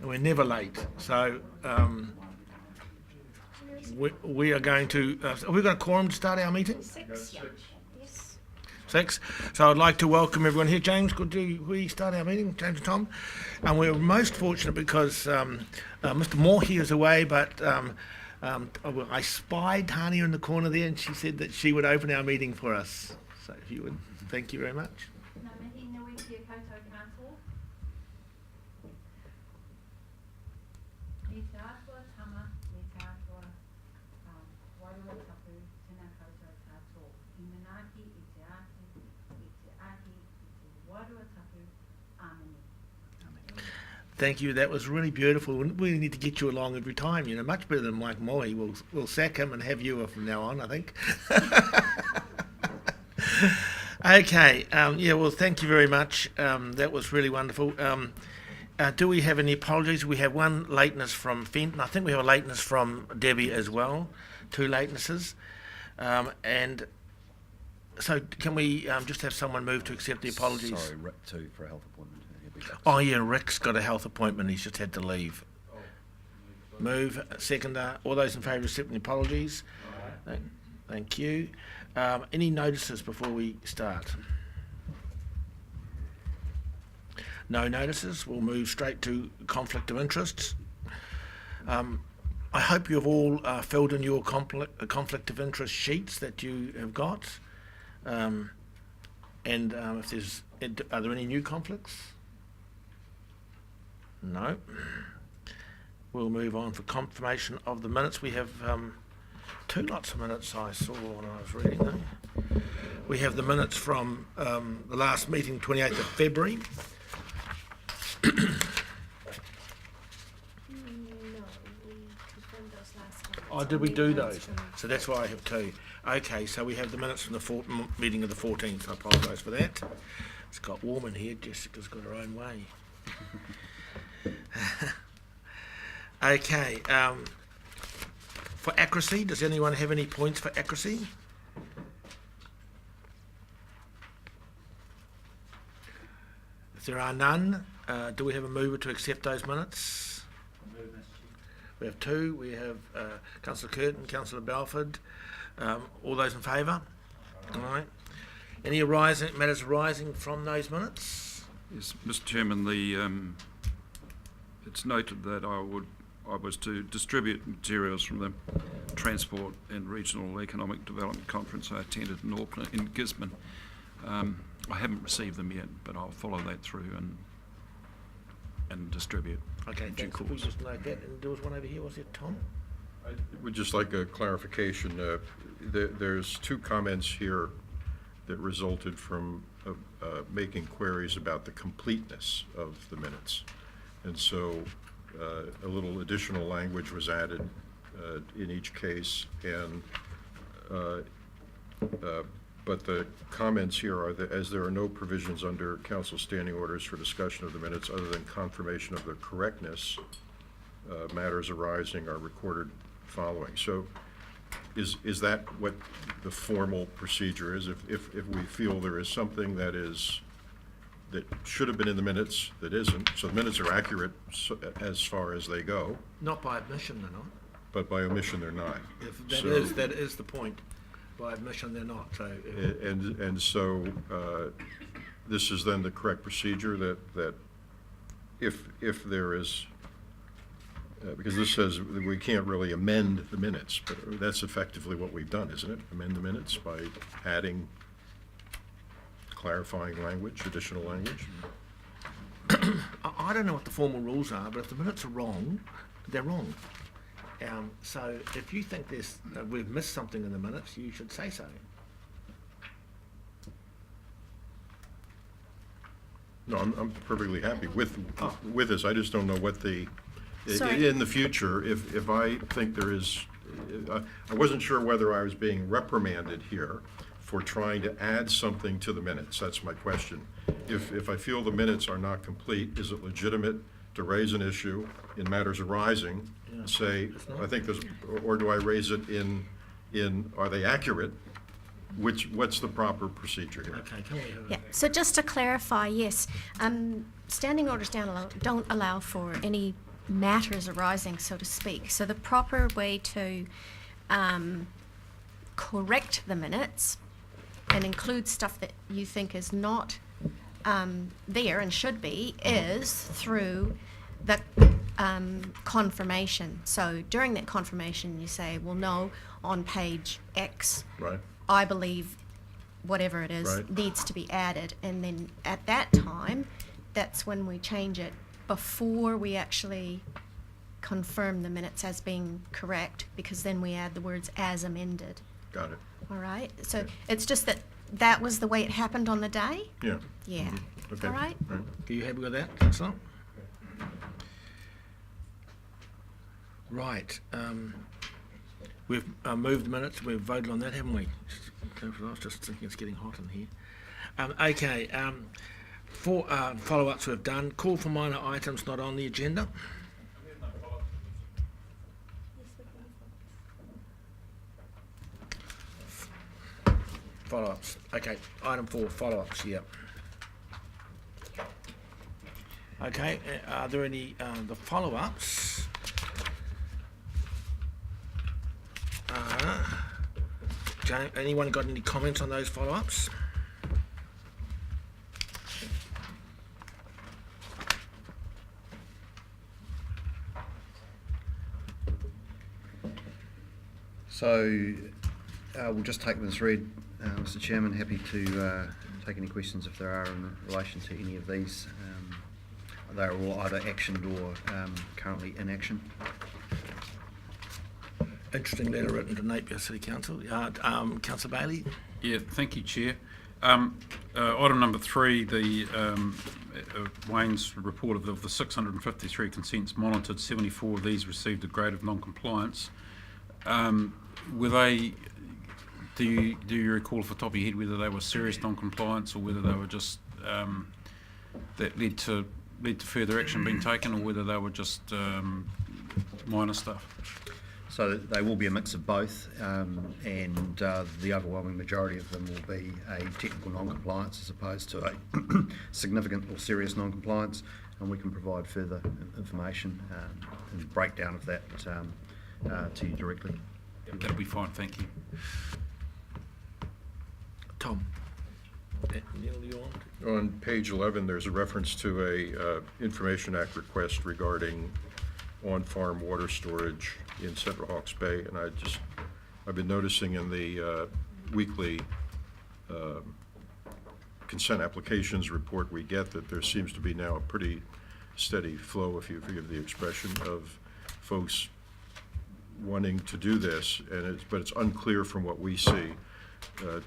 we're never late. So we are going to. Have we got a quorum to start our meeting? 6, yeah. Yes. 6. So I'd like to welcome everyone here. James, could we start our meeting? James and Tom. And we're most fortunate because Mr. Moore is away, but I spied Tania in the corner there, and she said that she would open our meeting for us. So if you would, thank you very much. Thank you. That was really beautiful. We need to get you along every time. Much better than Mike Moy. We'll sack him and have you from now on, I think. Okay. Well, thank you very much. That was really wonderful. Do we have any apologies? We have one lateness from Fenton. I think we have a lateness from Debbie as well. 2 latenesses. And so can we just have someone move to accept the apologies? Sorry, Rick too for a health appointment. Oh yeah, Rick's got a health appointment. He's just had to leave. Move, seconder. All those in favour of accepting the apologies? Thank you. Any notices before we start? No notices. We'll move straight to conflict of interests. I hope you've all filled in your conflict of interest sheets that you have got. And if there's, are there any new conflicts? No. We'll move on for confirmation of the minutes. We have 2 lots of minutes I saw when I was reading them. We have the minutes from the last meeting, 28th of February. No, we confirmed those last time. Oh, did we do those? So that's why I have 2. Okay, so we have the minutes from the meeting of the 14th. I apologise for that. It's got warm in here. Jessica's got her own way. Okay. For accuracy, does anyone have any points for accuracy? If there are none, do we have a mover to accept those minutes? We have 2. We have Councillor Curtin, Councillor Balford. All those in favour? All right. Any matters arising from those minutes? Yes, Mr. Chairman, it's noted that I was to distribute materials from the Transport and Regional Economic Development Conference I attended in Auckland, in Gisborne. I haven't received them yet, but I'll follow that through and distribute. Okay, thanks. We'll just note that. And there was one over here. Was it Tom? I would just like a clarification. There's 2 comments here that resulted from making queries about the completeness of the minutes. And so a little additional language was added in each case, and but the comments here are that as there are no provisions under council standing orders for discussion of the minutes other than confirmation of their correctness, matters arising are recorded following. So is that what the formal procedure is? If we feel there is something that should have been in the minutes that isn't, so the minutes are accurate as far as they go. Not by admission, they're not. But by omission, they're not. If that is the point. By admission, they're not. So. So this is then the correct procedure that if there is, because this says that we can't really amend the minutes, but that's effectively what we've done, isn't it? Amend the minutes by adding clarifying language, additional language. I don't know what the formal rules are, but if the minutes are wrong, they're wrong. So if you think we've missed something in the minutes, you should say so. No, I'm perfectly happy with this. I just don't know what in the future, if I think there is, I wasn't sure whether I was being reprimanded here for trying to add something to the minutes. That's my question. If I feel the minutes are not complete, is it legitimate to raise an issue in matters arising, say, I think there's, or do I raise it in are they accurate? What's the proper procedure here? Okay, can we have Yeah, so just to clarify, yes, standing orders don't allow for any matters arising, so to speak. So the proper way to correct the minutes and include stuff that you think is not there and should be is through the confirmation. So during that confirmation, you say, well, no, on page X, Right. I believe whatever it is Right. needs to be added. And then at that time, that's when we change it before we actually confirm the minutes as being correct, because then we add the words as amended. Got it. All right? So Okay. it's just that was the way it happened on the day? Yeah. Yeah. Okay. All right? Right. Are you happy with that, Councillor? Right. We've moved the minutes. We've voted on that, haven't we? I was just thinking it's getting hot in here. Okay. For follow-ups we've done. Call for minor items not on the agenda. Follow-ups. Okay. Item 4, follow-ups. Yeah. Okay. Are there any the follow-ups? Anyone got any comments on those follow-ups? So we'll just take them as read, Mr Chairman. Happy to take any questions if there are in relation to any of these. They are all either actioned or currently in action. Interesting letter written to Napier City Council. Councillor Bailey? Yeah, thank you, Chair. Item number 3, the Wayne's report of the 653 consents monitored, 74 of these received a grade of non-compliance. Were they? Do you recall off the top of your head whether they were serious non-compliance or whether they were just that led to further action being taken, or whether they were just minor stuff? So they will be a mix of both, and the overwhelming majority of them will be a technical non-compliance as opposed to a significant or serious non-compliance, and we can provide further information and breakdown of that to you directly. That'll be fine, thank you. Tom? Neil, you on? On page 11, there's a reference to a Information Act request regarding on-farm water storage in Central Hawke's Bay, and I've been noticing in the weekly consent applications report we get that there seems to be now a pretty steady flow, if you forgive the expression, of folks wanting to do this, but it's unclear from what we see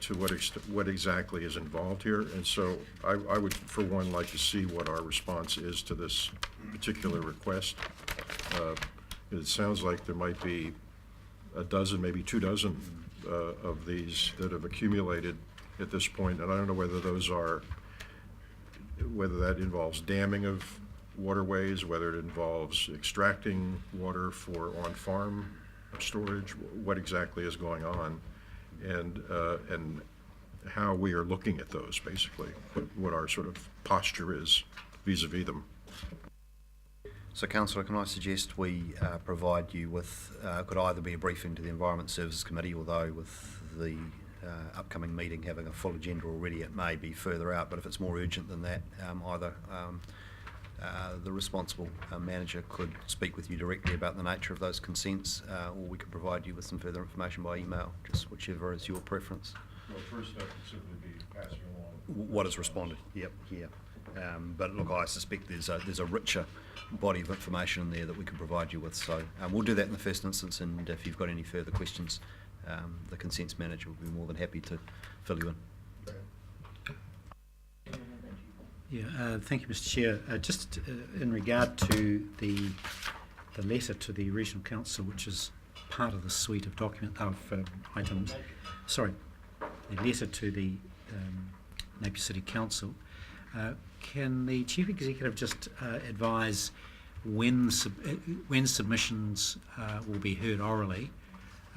to what exactly is involved here. And so I would, for one, like to see what our response is to this particular request. It sounds like there might be a dozen, maybe 2 dozen of these that have accumulated at this point, and I don't know whether that involves damming of waterways, whether it involves extracting water for on-farm storage, what exactly is going on, and how we are looking at those, basically, what our sort of posture is vis-a-vis them. So, Councillor, can I suggest we provide you with, could either be a briefing to the Environment Services Committee, although with the upcoming meeting having a full agenda already, it may be further out, but if it's more urgent than that, either the responsible manager could speak with you directly about the nature of those consents, or we could provide you with some further information by email, just whichever is your preference. Well, first step would simply be passing along What is responded? Yep, yeah. But look, I suspect there's a richer body of information in there that we can provide you with. So we'll do that in the first instance, and if you've got any further questions, the consents manager will be more than happy to fill you in. Yeah, thank you, Mr. Chair. Just in regard to the letter to the Regional Council, which is part of the suite of items. Sorry, the letter to the Napier City Council. Can the Chief Executive just advise when submissions will be heard orally,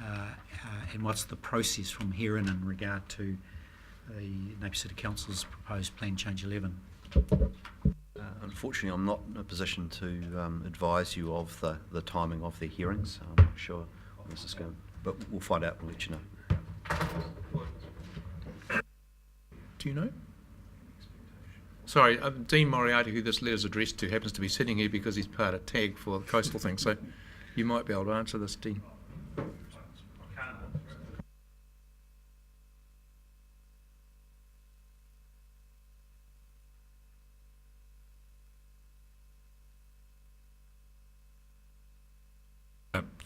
and what's the process from here in regard to the Napier City Council's proposed Plan Change 11? Unfortunately, I'm not in a position to advise you of the timing of their hearings. I'm not sure when this is going, but we'll find out and let you know. Do you know? Sorry, Dean Moriarty, who this letter's addressed to, happens to be sitting here because he's part of TAG for the coastal thing, so you might be able to answer this, Dean.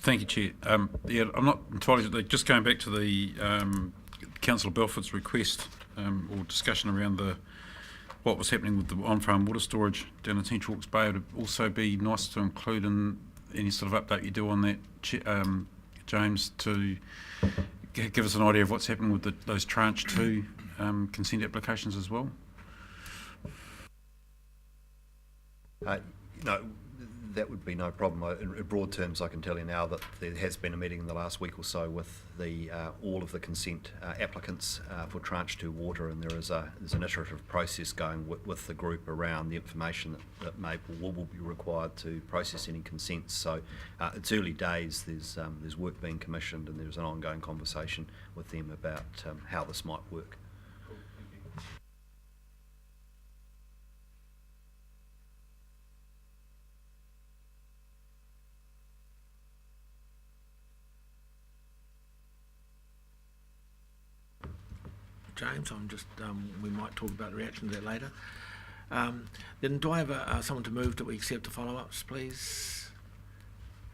Thank you, Chair. Yeah, I'm not entirely. Just going back to the Councillor Belford's request or discussion around what was happening with the on-farm water storage down in Central Hawke's Bay. It would also be nice to include in any sort of update you do on that, James, to give us an idea of what's happening with those tranche 2 consent applications as well. No, that would be no problem. In broad terms, I can tell you now that there has been a meeting in the last week or so with all of the consent applicants for tranche 2 water, and there's an iterative process going with the group around the information that will be required to process any consents. So it's early days. There's work being commissioned, and there's an ongoing conversation with them about how this might work. James, I'm just, we might talk about the reaction to that later. Then do I have someone to move that we accept the follow-ups, please?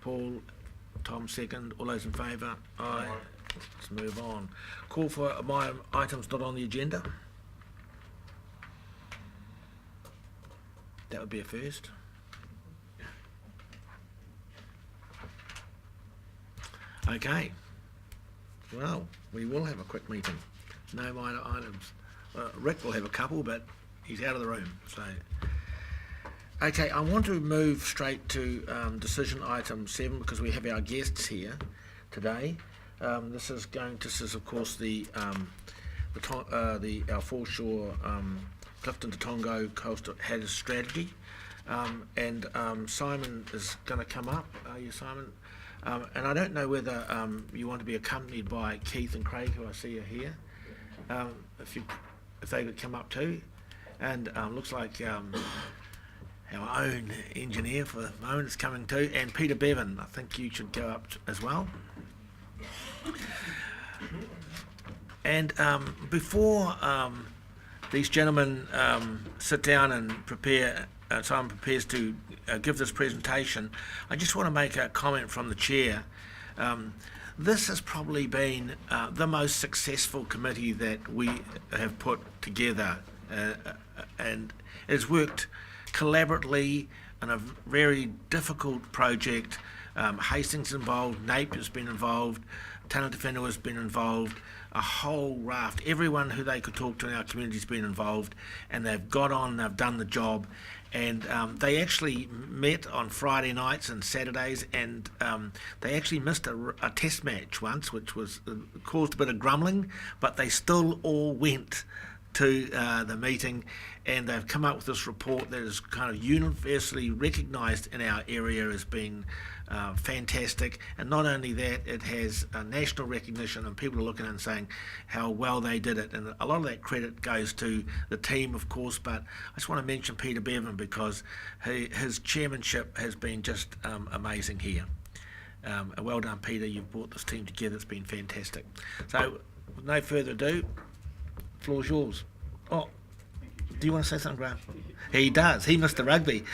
Paul, Tom second, all those in favour? Aye. Let's move on. Call for my items not on the agenda. That would be a first. Okay. Well, we will have a quick meeting. No minor items. Rick will have a couple, but he's out of the room. So, okay, I want to move straight to decision item 7 because we have our guests here today. This is of course our foreshore Clifton to Tangoio coastal head strategy, and Simon is going to come up. Are you, Simon? And I don't know whether you want to be accompanied by Keith and Craig, who I see are here. If they would come up too, and looks like our own engineer for the moment is coming too, and Peter Bevan, I think you should go up as well. And before these gentlemen sit down and prepare, Simon prepares to give this presentation, I just want to make a comment from the chair. This has probably been the most successful committee that we have put together, and it has worked collaboratively in a very difficult project. Hastings involved, Napier's been involved, Tangata Whenua has been involved, a whole raft. Everyone who they could talk to in our community has been involved, and they've got on, they've done the job. And they actually met on Friday nights and Saturdays, and they actually missed a test match once, which was caused a bit of grumbling, but they still all went to the meeting, and they've come up with this report that is kind of universally recognised in our area as being fantastic. And not only that, it has national recognition, and people are looking and saying how well they did it, and a lot of that credit goes to the team, of course, but I just want to mention Peter Bevan because his chairmanship has been just amazing here. Well done, Peter. You've brought this team together. It's been fantastic. So with no further ado, the floor's yours. Oh, do you want to say something, Graham? He does. He missed the rugby.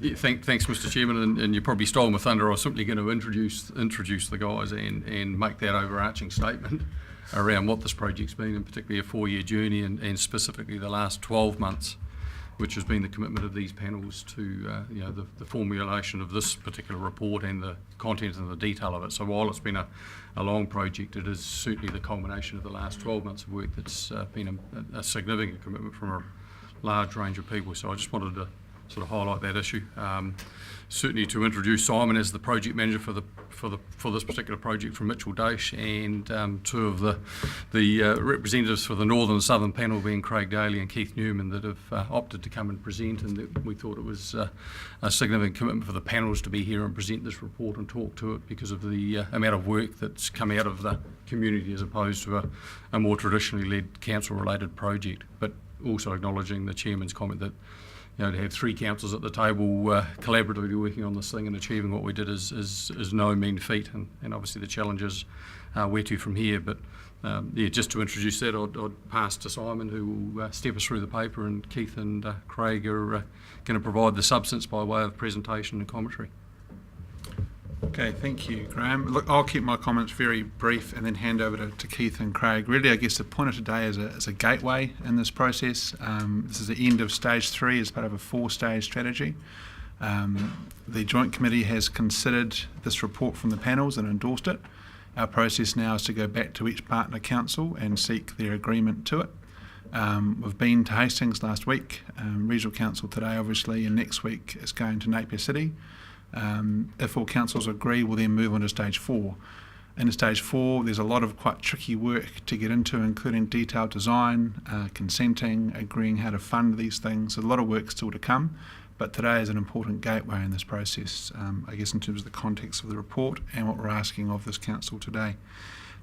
Yeah, thanks, Mr. Chairman, and you probably stole my thunder. I was simply going to introduce the guys and make that overarching statement around what this project's been, and particularly a 4-year journey, and specifically the last 12 months, which has been the commitment of these panels to the formulation of this particular report and the content and the detail of it. So while it's been a long project, it is certainly the culmination of the last 12 months of work that's been a significant commitment from a large range of people. So I just wanted to sort of highlight that issue. Certainly to introduce Simon as the project manager for this particular project from Mitchell Dash, and two of the representatives for the northern and southern panel being Craig Daly and Keith Newman that have opted to come and present, and that we thought it was a significant commitment for the panels to be here and present this report and talk to it because of the amount of work that's come out of the community as opposed to a more traditionally led council related project, but also acknowledging the chairman's comment that to have three councils at the table collaboratively working on this thing and achieving what we did is no mean feat, and obviously the challenges where to from here. But just to introduce that, I'd pass to Simon, who will step us through the paper, and Keith and Craig are going to provide the substance by way of presentation and commentary. Okay, thank you, Graham. Look, I'll keep my comments very brief and then hand over to Keith and Craig. Really, I guess the point of today is a gateway in this process. This is the end of stage 3 as part of a 4-stage strategy. The Joint Committee has considered this report from the panels and endorsed it. Our process now is to go back to each partner council and seek their agreement to it. We've been to Hastings last week, Regional Council today obviously, and next week it's going to Napier City. If all councils agree, we'll then move on to stage 4. In stage 4, there's a lot of quite tricky work to get into, including detailed design, consenting, agreeing how to fund these things. A lot of work still to come, but today is an important gateway in this process, I guess in terms of the context of the report and what we're asking of this council today.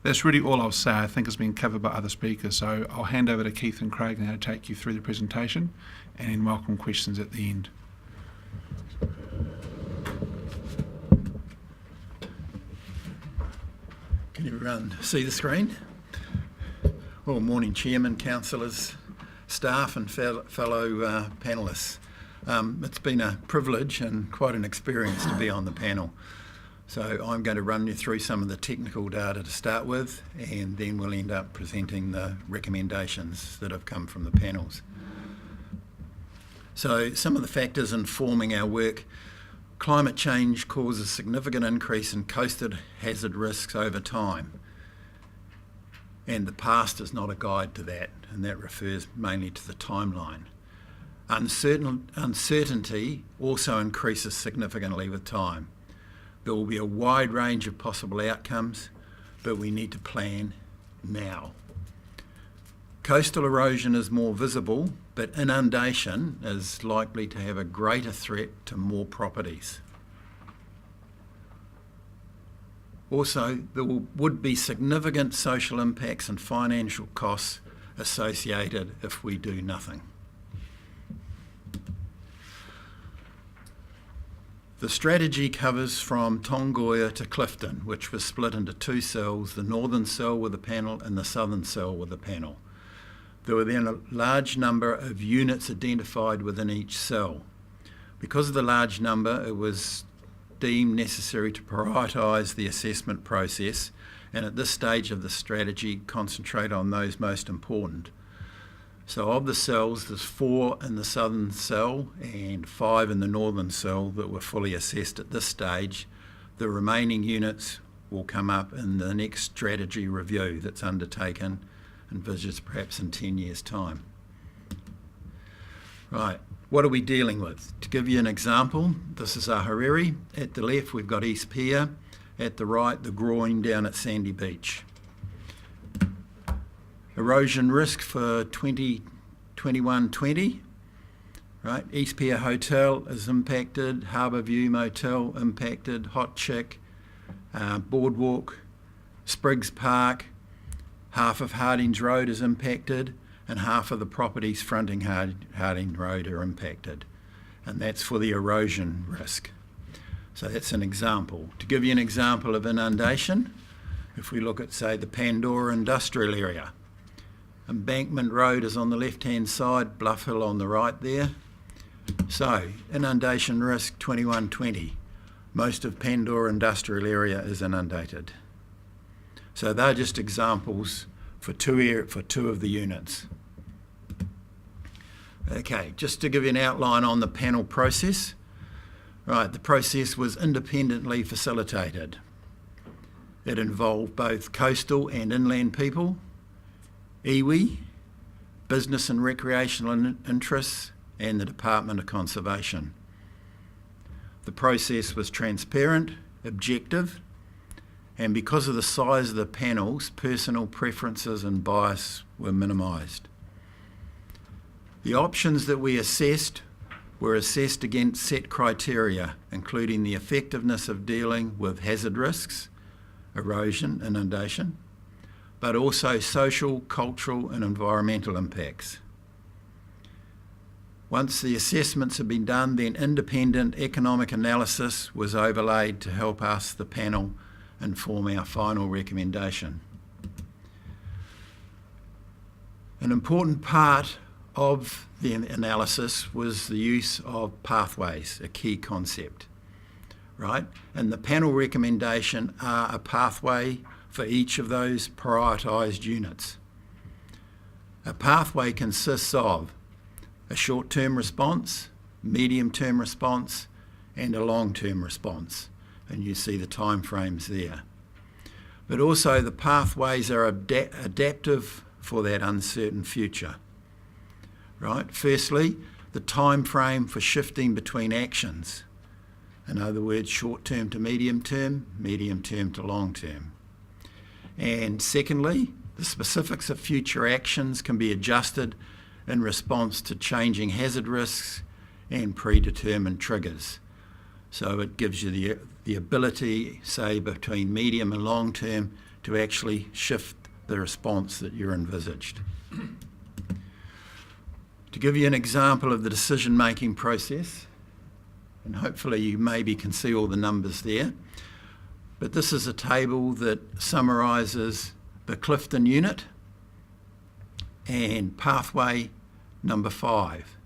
That's really all I'll say. I think it's been covered by other speakers, so I'll hand over to Keith and Craig now to take you through the presentation and then welcome questions at the end. Can everyone see the screen? Well, morning Chairman, councillors, staff and fellow panellists. It's been a privilege and quite an experience to be on the panel. So I'm going to run you through some of the technical data to start with, and then we'll end up presenting the recommendations that have come from the panels. So some of the factors informing our work. Climate change causes significant increase in coastal hazard risks over time, and the past is not a guide to that, and that refers mainly to the timeline. Uncertainty also increases significantly with time. There will be a wide range of possible outcomes, but we need to plan now. Coastal erosion is more visible, but inundation is likely to have a greater threat to more properties. Also, there would be significant social impacts and financial costs associated if we do nothing. The strategy covers from Tangoio to Clifton, which was split into 2 cells, the northern cell with a panel and the southern cell with a panel. There were then a large number of units identified within each cell. Because of the large number, it was deemed necessary to prioritise the assessment process, and at this stage of the strategy, concentrate on those most important. So of the cells, there's 4 in the southern cell and 5 in the northern cell that were fully assessed at this stage. The remaining units will come up in the next strategy review that's undertaken, envisaged perhaps in 10 years' time. Right, what are we dealing with? To give you an example, this is Ahuriri. At the left, we've got East Pier. At the right, the groin down at Sandy Beach. Erosion risk for 2021-20. Right, East Pier Hotel is impacted, Harbour View Motel impacted, Hot Chick, Boardwalk, Spriggs Park, half of Hardings Road is impacted, and half of the properties fronting Harding Road are impacted. And that's for the erosion risk. So that's an example. To give you an example of inundation, if we look at, say, the Pandora industrial area, Embankment Road is on the left-hand side, Bluff Hill on the right there. So, inundation risk 21-20. Most of Pandora industrial area is inundated. So they're just examples for two of the units. Okay, just to give you an outline on the panel process. Right, the process was independently facilitated. It involved both coastal and inland people, iwi, business and recreational interests, and the Department of Conservation. The process was transparent, objective, and because of the size of the panels, personal preferences and bias were minimised. The options that we assessed were assessed against set criteria, including the effectiveness of dealing with hazard risks, erosion, inundation, but also social, cultural and environmental impacts. Once the assessments had been done, then independent economic analysis was overlaid to help us, the panel, inform our final recommendation. An important part of the analysis was the use of pathways, a key concept, right? And the panel recommendation are a pathway for each of those prioritised units. A pathway consists of a short-term response, medium-term response, and a long-term response. And you see the time frames there. But also the pathways are adaptive for that uncertain future. Right? Firstly, the time frame for shifting between actions. In other words, short-term to medium-term to long-term. And secondly, the specifics of future actions can be adjusted in response to changing hazard risks and predetermined triggers. So it gives you the ability, say, between medium and long-term to actually shift the response that you're envisaged. To give you an example of the decision-making process, and hopefully you maybe can see all the numbers there, but this is a table that summarises the Clifton unit and pathway number 5.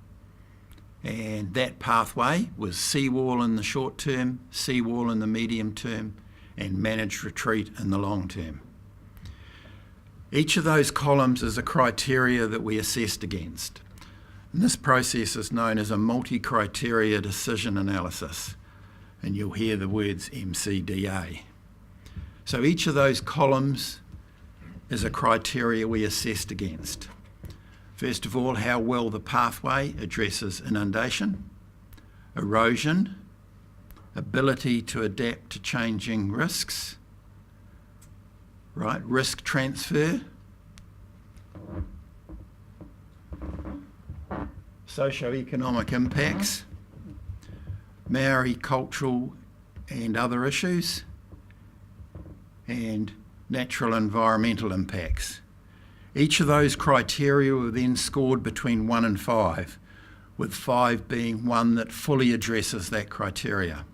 And that pathway was seawall in the short term, seawall in the medium term, and managed retreat in the long term. Each of those columns is a criteria that we assessed against. And this process is known as a multi-criteria decision analysis, and you'll hear the words MCDA. So each of those columns is a criteria we assessed against. First of all, how well the pathway addresses inundation, erosion, ability to adapt to changing risks, right? Risk transfer, socio-economic impacts, Maori cultural and other issues, and natural environmental impacts. Each of those criteria were then scored between 1 and 5, with 5 being one that fully addresses that criteria.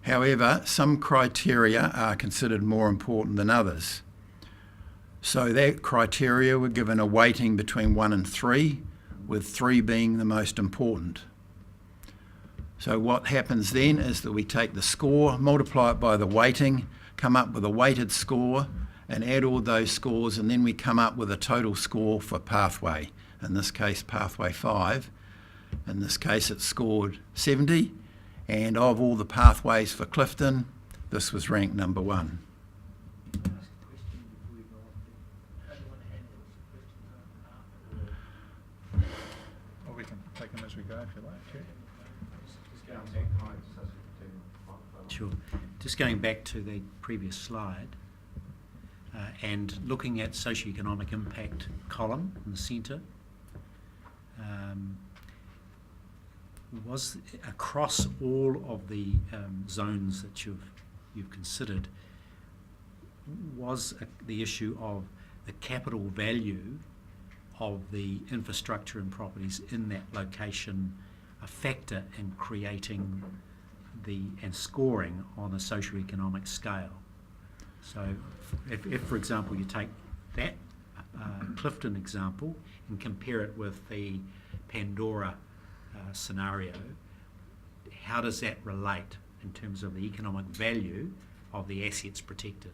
However, some criteria are considered more important than others. So that criteria were given a weighting between 1 and 3, with 3 being the most important. So what happens then is that we take the score, multiply it by the weighting, come up with a weighted score, and add all those scores, and then we come up with a total score for pathway. In this case, pathway 5. In this case, it scored 70, and of all the pathways for Clifton, this was ranked number 1. Or we can take them as we go if you like. Sure. Just going back to the previous slide and looking at socioeconomic impact column in the centre, was across all of the zones that you've considered, was the issue of the capital value of the infrastructure and properties in that location a factor in creating and scoring on a socioeconomic scale? So if for example, you take that Clifton example and compare it with the Pandora scenario, how does that relate in terms of the economic value of the assets protected?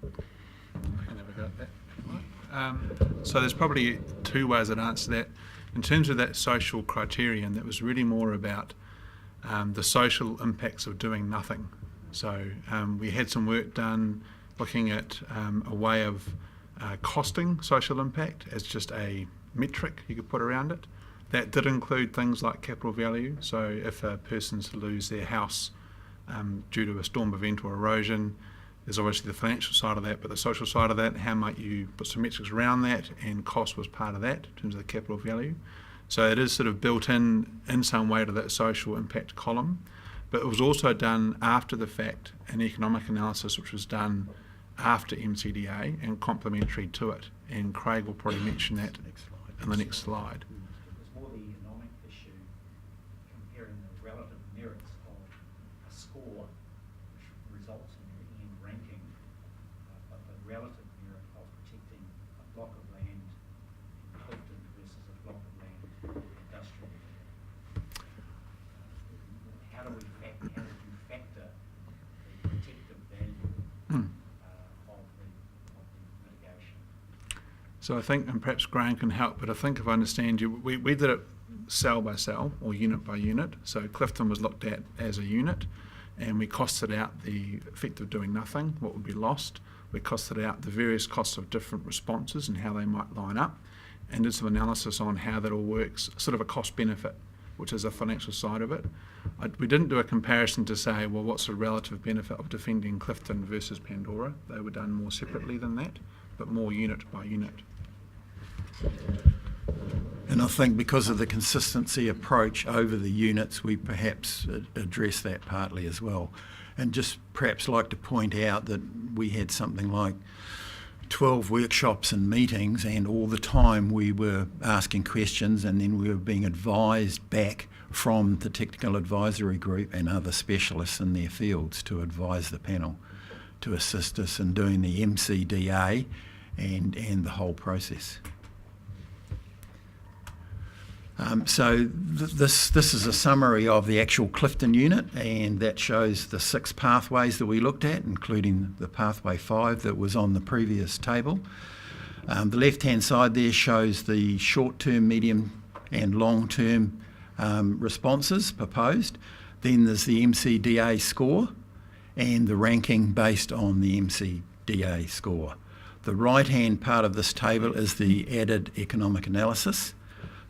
I can have a go at that. So there's probably 2 ways I'd answer that. In terms of that social criterion, that was really more about the social impacts of doing nothing. So we had some work done looking at a way of costing social impact as just a metric you could put around it. That did include things like capital value. So if a person's to lose their house due to a storm event or erosion, there's obviously the financial side of that, but the social side of that, how might you put some metrics around that, and cost was part of that in terms of the capital value. So it is sort of built in some way to that social impact column, but it was also done after the fact, an economic analysis which was done after MCDA and complementary to it, and Craig will probably mention that in the next slide. It was more the economic issue, comparing the relative merits of a score, which results in your end ranking, but the relative merit of protecting a block of land in Clifton versus a block of land in industrial area. How did you factor the protective value of the mitigation? So I think, and perhaps Graham can help, but I think if I understand you, we did it cell by cell or unit by unit. So Clifton was looked at as a unit, and we costed out the effect of doing nothing, what would be lost. We costed out the various costs of different responses and how they might line up, and did some analysis on how that all works, sort of a cost benefit, which is a financial side of it. We didn't do a comparison to say, well, what's the relative benefit of defending Clifton versus Pandora? They were done more separately than that, but more unit by unit. And I think because of the consistency approach over the units, we perhaps address that partly as well. And just perhaps like to point out that we had something like 12 workshops and meetings, and all the time we were asking questions, and then we were being advised back from the technical advisory group and other specialists in their fields to advise the panel, to assist us in doing the MCDA and the whole process. This is a summary of the actual Clifton unit, and that shows the 6 pathways that we looked at, including the pathway 5 that was on the previous table. The left-hand side there shows the short-term, medium and long-term responses proposed. Then there's the MCDA score and the ranking based on the MCDA score. The right-hand part of this table is the added economic analysis.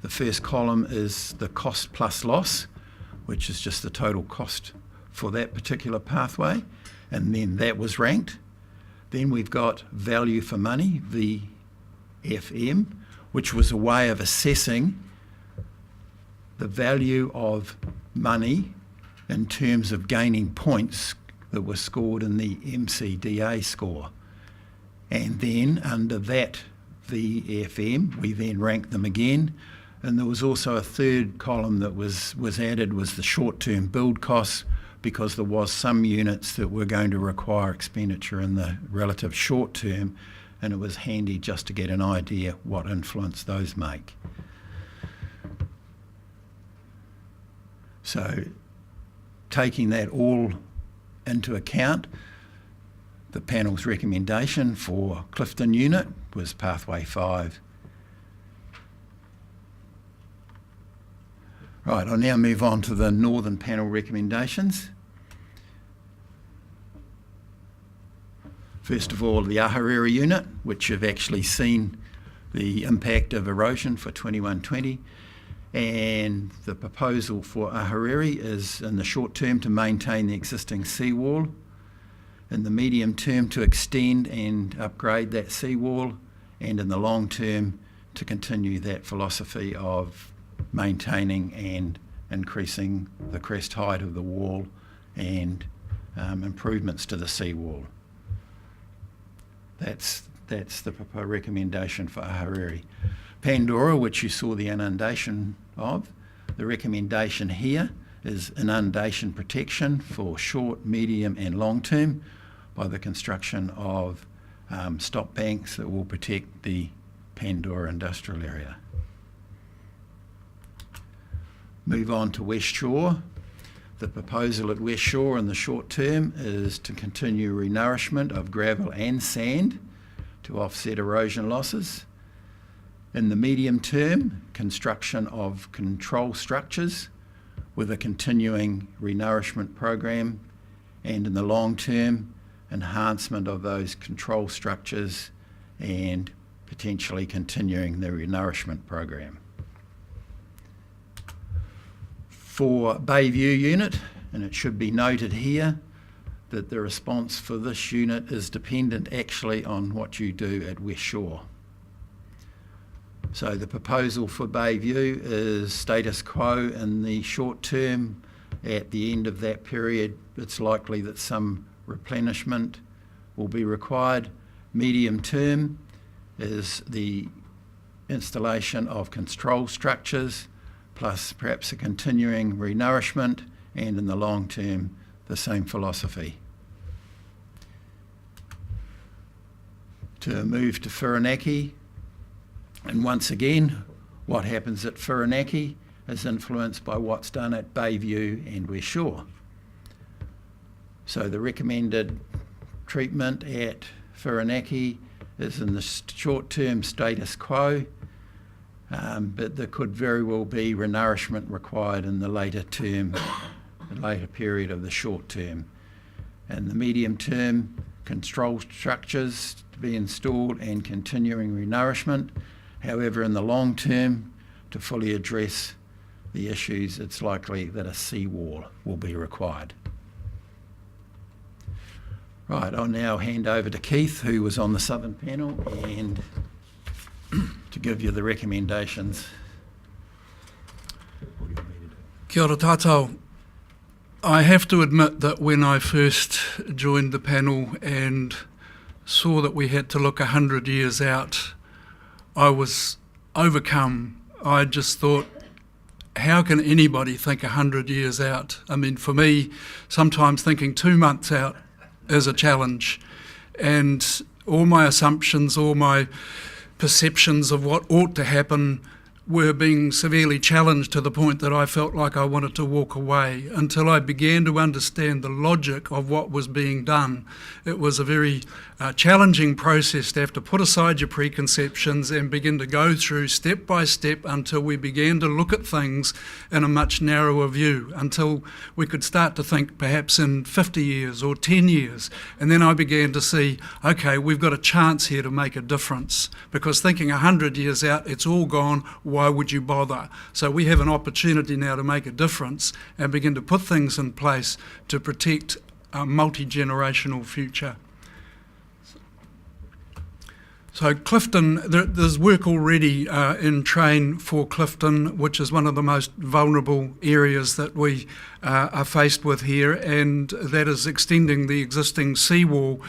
The first column is the cost plus loss, which is just the total cost for that particular pathway, and then that was ranked. Then we've got value for money, VFM, which was a way of assessing the value of money in terms of gaining points that were scored in the MCDA score. And then under that VFM, we then ranked them again. And there was also a third column that was added, was the short-term build costs, because there was some units that were going to require expenditure in the relative short term, and it was handy just to get an idea what influence those make. So taking that all into account, the panel's recommendation for Clifton unit was pathway 5. Right, I'll now move on to the Northern Panel recommendations. First of all, the Ahuriri unit, which have actually seen the impact of erosion for 2120, and the proposal for Ahuriri is in the short term to maintain the existing seawall, in the medium term to extend and upgrade that seawall, and in the long term to continue that philosophy of maintaining and increasing the crest height of the wall and improvements to the seawall. That's the recommendation for Ahuriri. Pandora, which you saw the inundation of, the recommendation here is inundation protection for short, medium and long term by the construction of stop banks that will protect the Pandora industrial area. Move on to West Shore. The proposal at West Shore in the short term is to continue renourishment of gravel and sand to offset erosion losses. In the medium term, construction of control structures with a continuing renourishment program, and in the long term, enhancement of those control structures and potentially continuing the renourishment program. For Bayview unit, and it should be noted here that the response for this unit is dependent actually on what you do at West Shore. So the proposal for Bayview is status quo in the short term. At the end of that period, it's likely that some replenishment will be required. Medium term is the installation of control structures, plus perhaps a continuing renourishment, and in the long term, the same philosophy. To move to Whirinaki, and once again, what happens at Whirinaki is influenced by what's done at Bayview and West Shore. So the recommended treatment at Whirinaki is in the short-term status quo, but there could very well be renourishment required in the later period of the short term. And the medium term, control structures to be installed and continuing renourishment. However, in the long term, to fully address the issues, it's likely that a seawall will be required. Right, I'll now hand over to Keith, who was on the southern panel, and to give you the recommendations. Kia ora tātou. I have to admit that when I first joined the panel and saw that we had to look 100 years out, I was overcome. I just thought, how can anybody think 100 years out? I mean, for me, sometimes thinking 2 months out is a challenge. And all my assumptions, all my perceptions of what ought to happen were being severely challenged to the point that I felt like I wanted to walk away until I began to understand the logic of what was being done. It was a very challenging process to have to put aside your preconceptions and begin to go through step by step until we began to look at things in a much narrower view, until we could start to think perhaps in 50 years or 10 years. And then I began to see, okay, we've got a chance here to make a difference, because thinking 100 years out, it's all gone. Why would you bother? So we have an opportunity now to make a difference and begin to put things in place to protect a multi-generational future. So Clifton, there's work already in train for Clifton, which is one of the most vulnerable areas that we are faced with here, and that is extending the existing seawall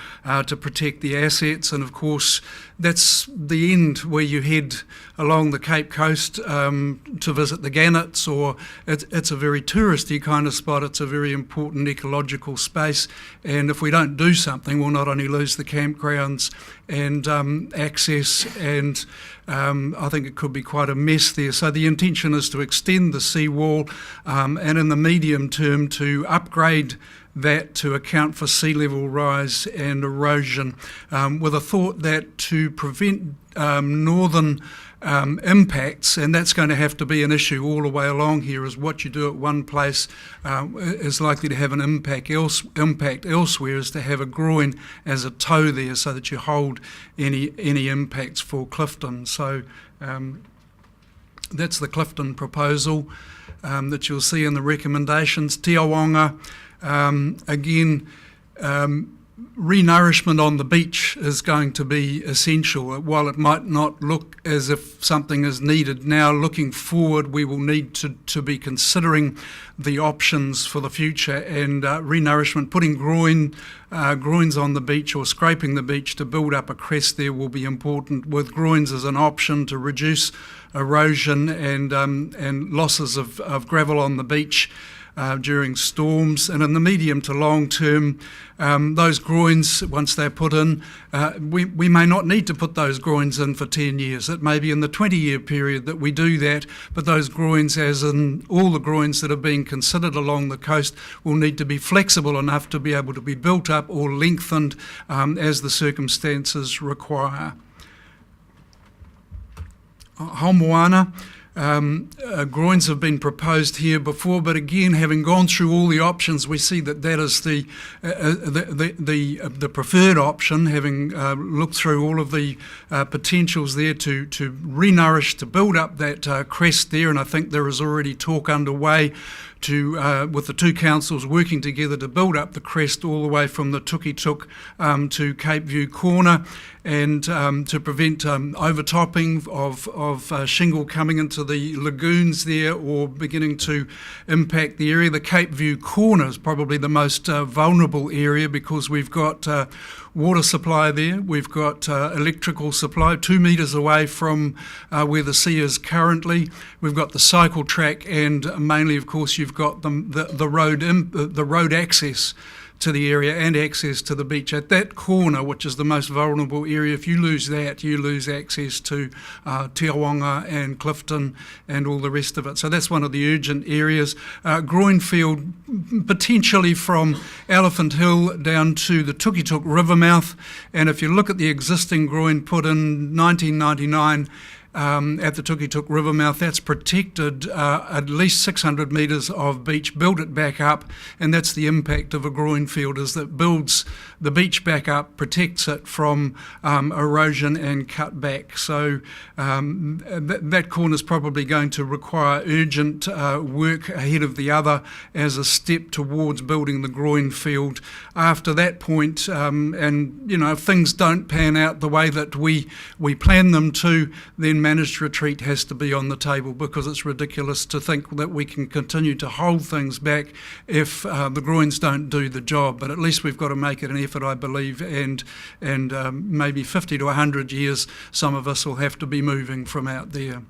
to protect the assets. And of course, that's the end where you head along the Cape Coast to visit the gannets, or it's a very touristy kind of spot. It's a very important ecological space, and if we don't do something, we'll not only lose the campgrounds and access, and I think it could be quite a mess there. So the intention is to extend the seawall and in the medium term to upgrade that to account for sea level rise and erosion, with a thought that to prevent northern impacts, and that's going to have to be an issue all the way along here, is what you do at one place is likely to have an impact elsewhere, is to have a groin as a toe there so that you hold any impacts for Clifton. So that's the Clifton proposal that you'll see in the recommendations. Tiawonga, again, renourishment on the beach is going to be essential. While it might not look as if something is needed now, looking forward, we will need to be considering the options for the future, and renourishment, putting groins on the beach or scraping the beach to build up a crest there will be important, with groins as an option to reduce erosion and losses of gravel on the beach during storms. And in the medium to long term, those groins, once they're put in, we may not need to put those groins in for 10 years. It may be in the 20-year period that we do that, but those groins, as in all the groins that are being considered along the coast, will need to be flexible enough to be able to be built up or lengthened as the circumstances require. Homoana. Groins have been proposed here before, but again, having gone through all the options, we see that is the preferred option, having looked through all of the potentials there to renourish, to build up that crest there, and I think there is already talk underway with the two councils working together to build up the crest all the way from the Tukituk to Cape View Corner, and to prevent overtopping of shingle coming into the lagoons there or beginning to impact the area. The Cape View Corner is probably the most vulnerable area because we've got water supply there, we've got electrical supply 2 metres away from where the sea is currently, we've got the cycle track, and mainly of course you've got the road access to the area and access to the beach. At that corner, which is the most vulnerable area, if you lose that, you lose access to Tiawanga and Clifton and all the rest of it. So that's one of the urgent areas. Groinfield, potentially from Elephant Hill down to the Tukituk River mouth. And if you look at the existing groin put in 1999, at the Tukituk River mouth, that's protected at least 600 metres of beach, built it back up, and that's the impact of a groin field, is that builds the beach back up, protects it from erosion and cut back. So that corner is probably going to require urgent work ahead of the other as a step towards building the groin field. After that point, and if things don't pan out the way that we plan them to, then managed retreat has to be on the table, because it's ridiculous to think that we can continue to hold things back if the groins don't do the job. But at least we've got to make it an effort, I believe, and maybe 50 to 100 years some of us will have to be moving from out there.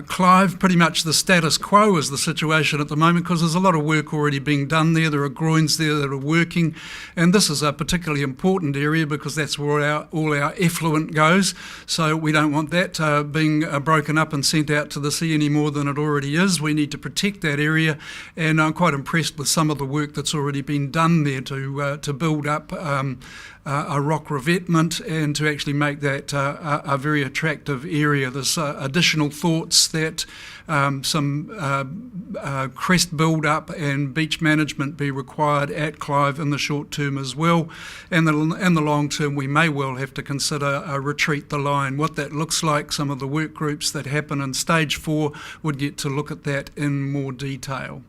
Clive, pretty much the status quo is the situation at the moment, because there's a lot of work already being done there. There are groins there that are working, and this is a particularly important area because that's where all our effluent goes. So we don't want that being broken up and sent out to the sea any more than it already is. We need to protect that area, and I'm quite impressed with some of the work that's already been done there to build up a rock revetment and to actually make that a very attractive area. There's additional thoughts that some crest build-up and beach management be required at Clive in the short term as well. And in the long term, we may well have to consider retreat the line. What that looks like, some of the work groups that happen in stage 4 would get to look at that in more detail.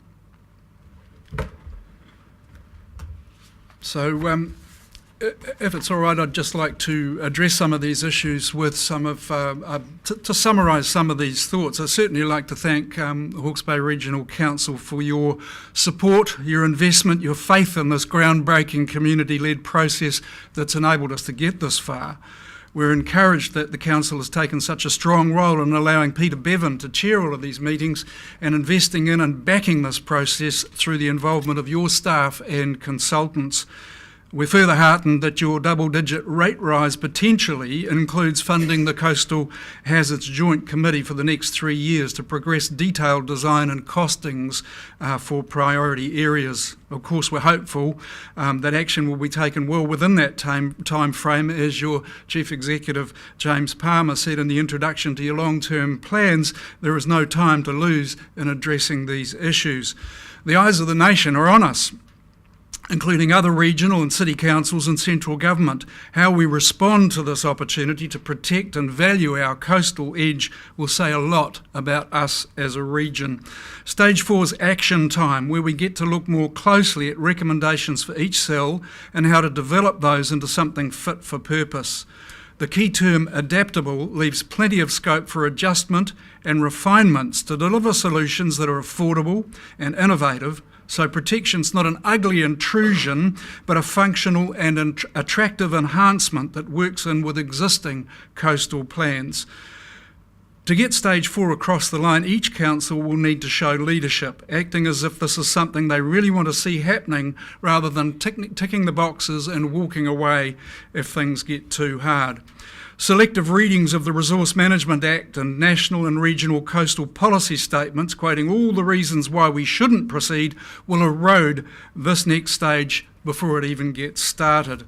So if it's all right, I'd just like to address some of these issues with some of, to summarise some of these thoughts. I'd certainly like to thank Hawke's Bay Regional Council for your support, your investment, your faith in this groundbreaking community-led process that's enabled us to get this far. We're encouraged that the Council has taken such a strong role in allowing Peter Bevan to chair all of these meetings and investing in and backing this process through the involvement of your staff and consultants. We're further heartened that your double-digit rate rise potentially includes funding the Coastal Hazards Joint Committee for the next 3 years to progress detailed design and costings for priority areas. Of course, we're hopeful that action will be taken well within that time frame. As your Chief Executive, James Palmer, said in the introduction to your long-term plans, there is no time to lose in addressing these issues. The eyes of the nation are on us, including other regional and city councils and central government. How we respond to this opportunity to protect and value our coastal edge will say a lot about us as a region. Stage 4's action time, where we get to look more closely at recommendations for each cell and how to develop those into something fit for purpose. The key term adaptable leaves plenty of scope for adjustment and refinements to deliver solutions that are affordable and innovative. So protection's not an ugly intrusion, but a functional and attractive enhancement that works in with existing coastal plans. To get stage 4 across the line, each council will need to show leadership, acting as if this is something they really want to see happening rather than ticking the boxes and walking away if things get too hard. Selective readings of the Resource Management Act and national and regional coastal policy statements, quoting all the reasons why we shouldn't proceed, will erode this next stage before it even gets started.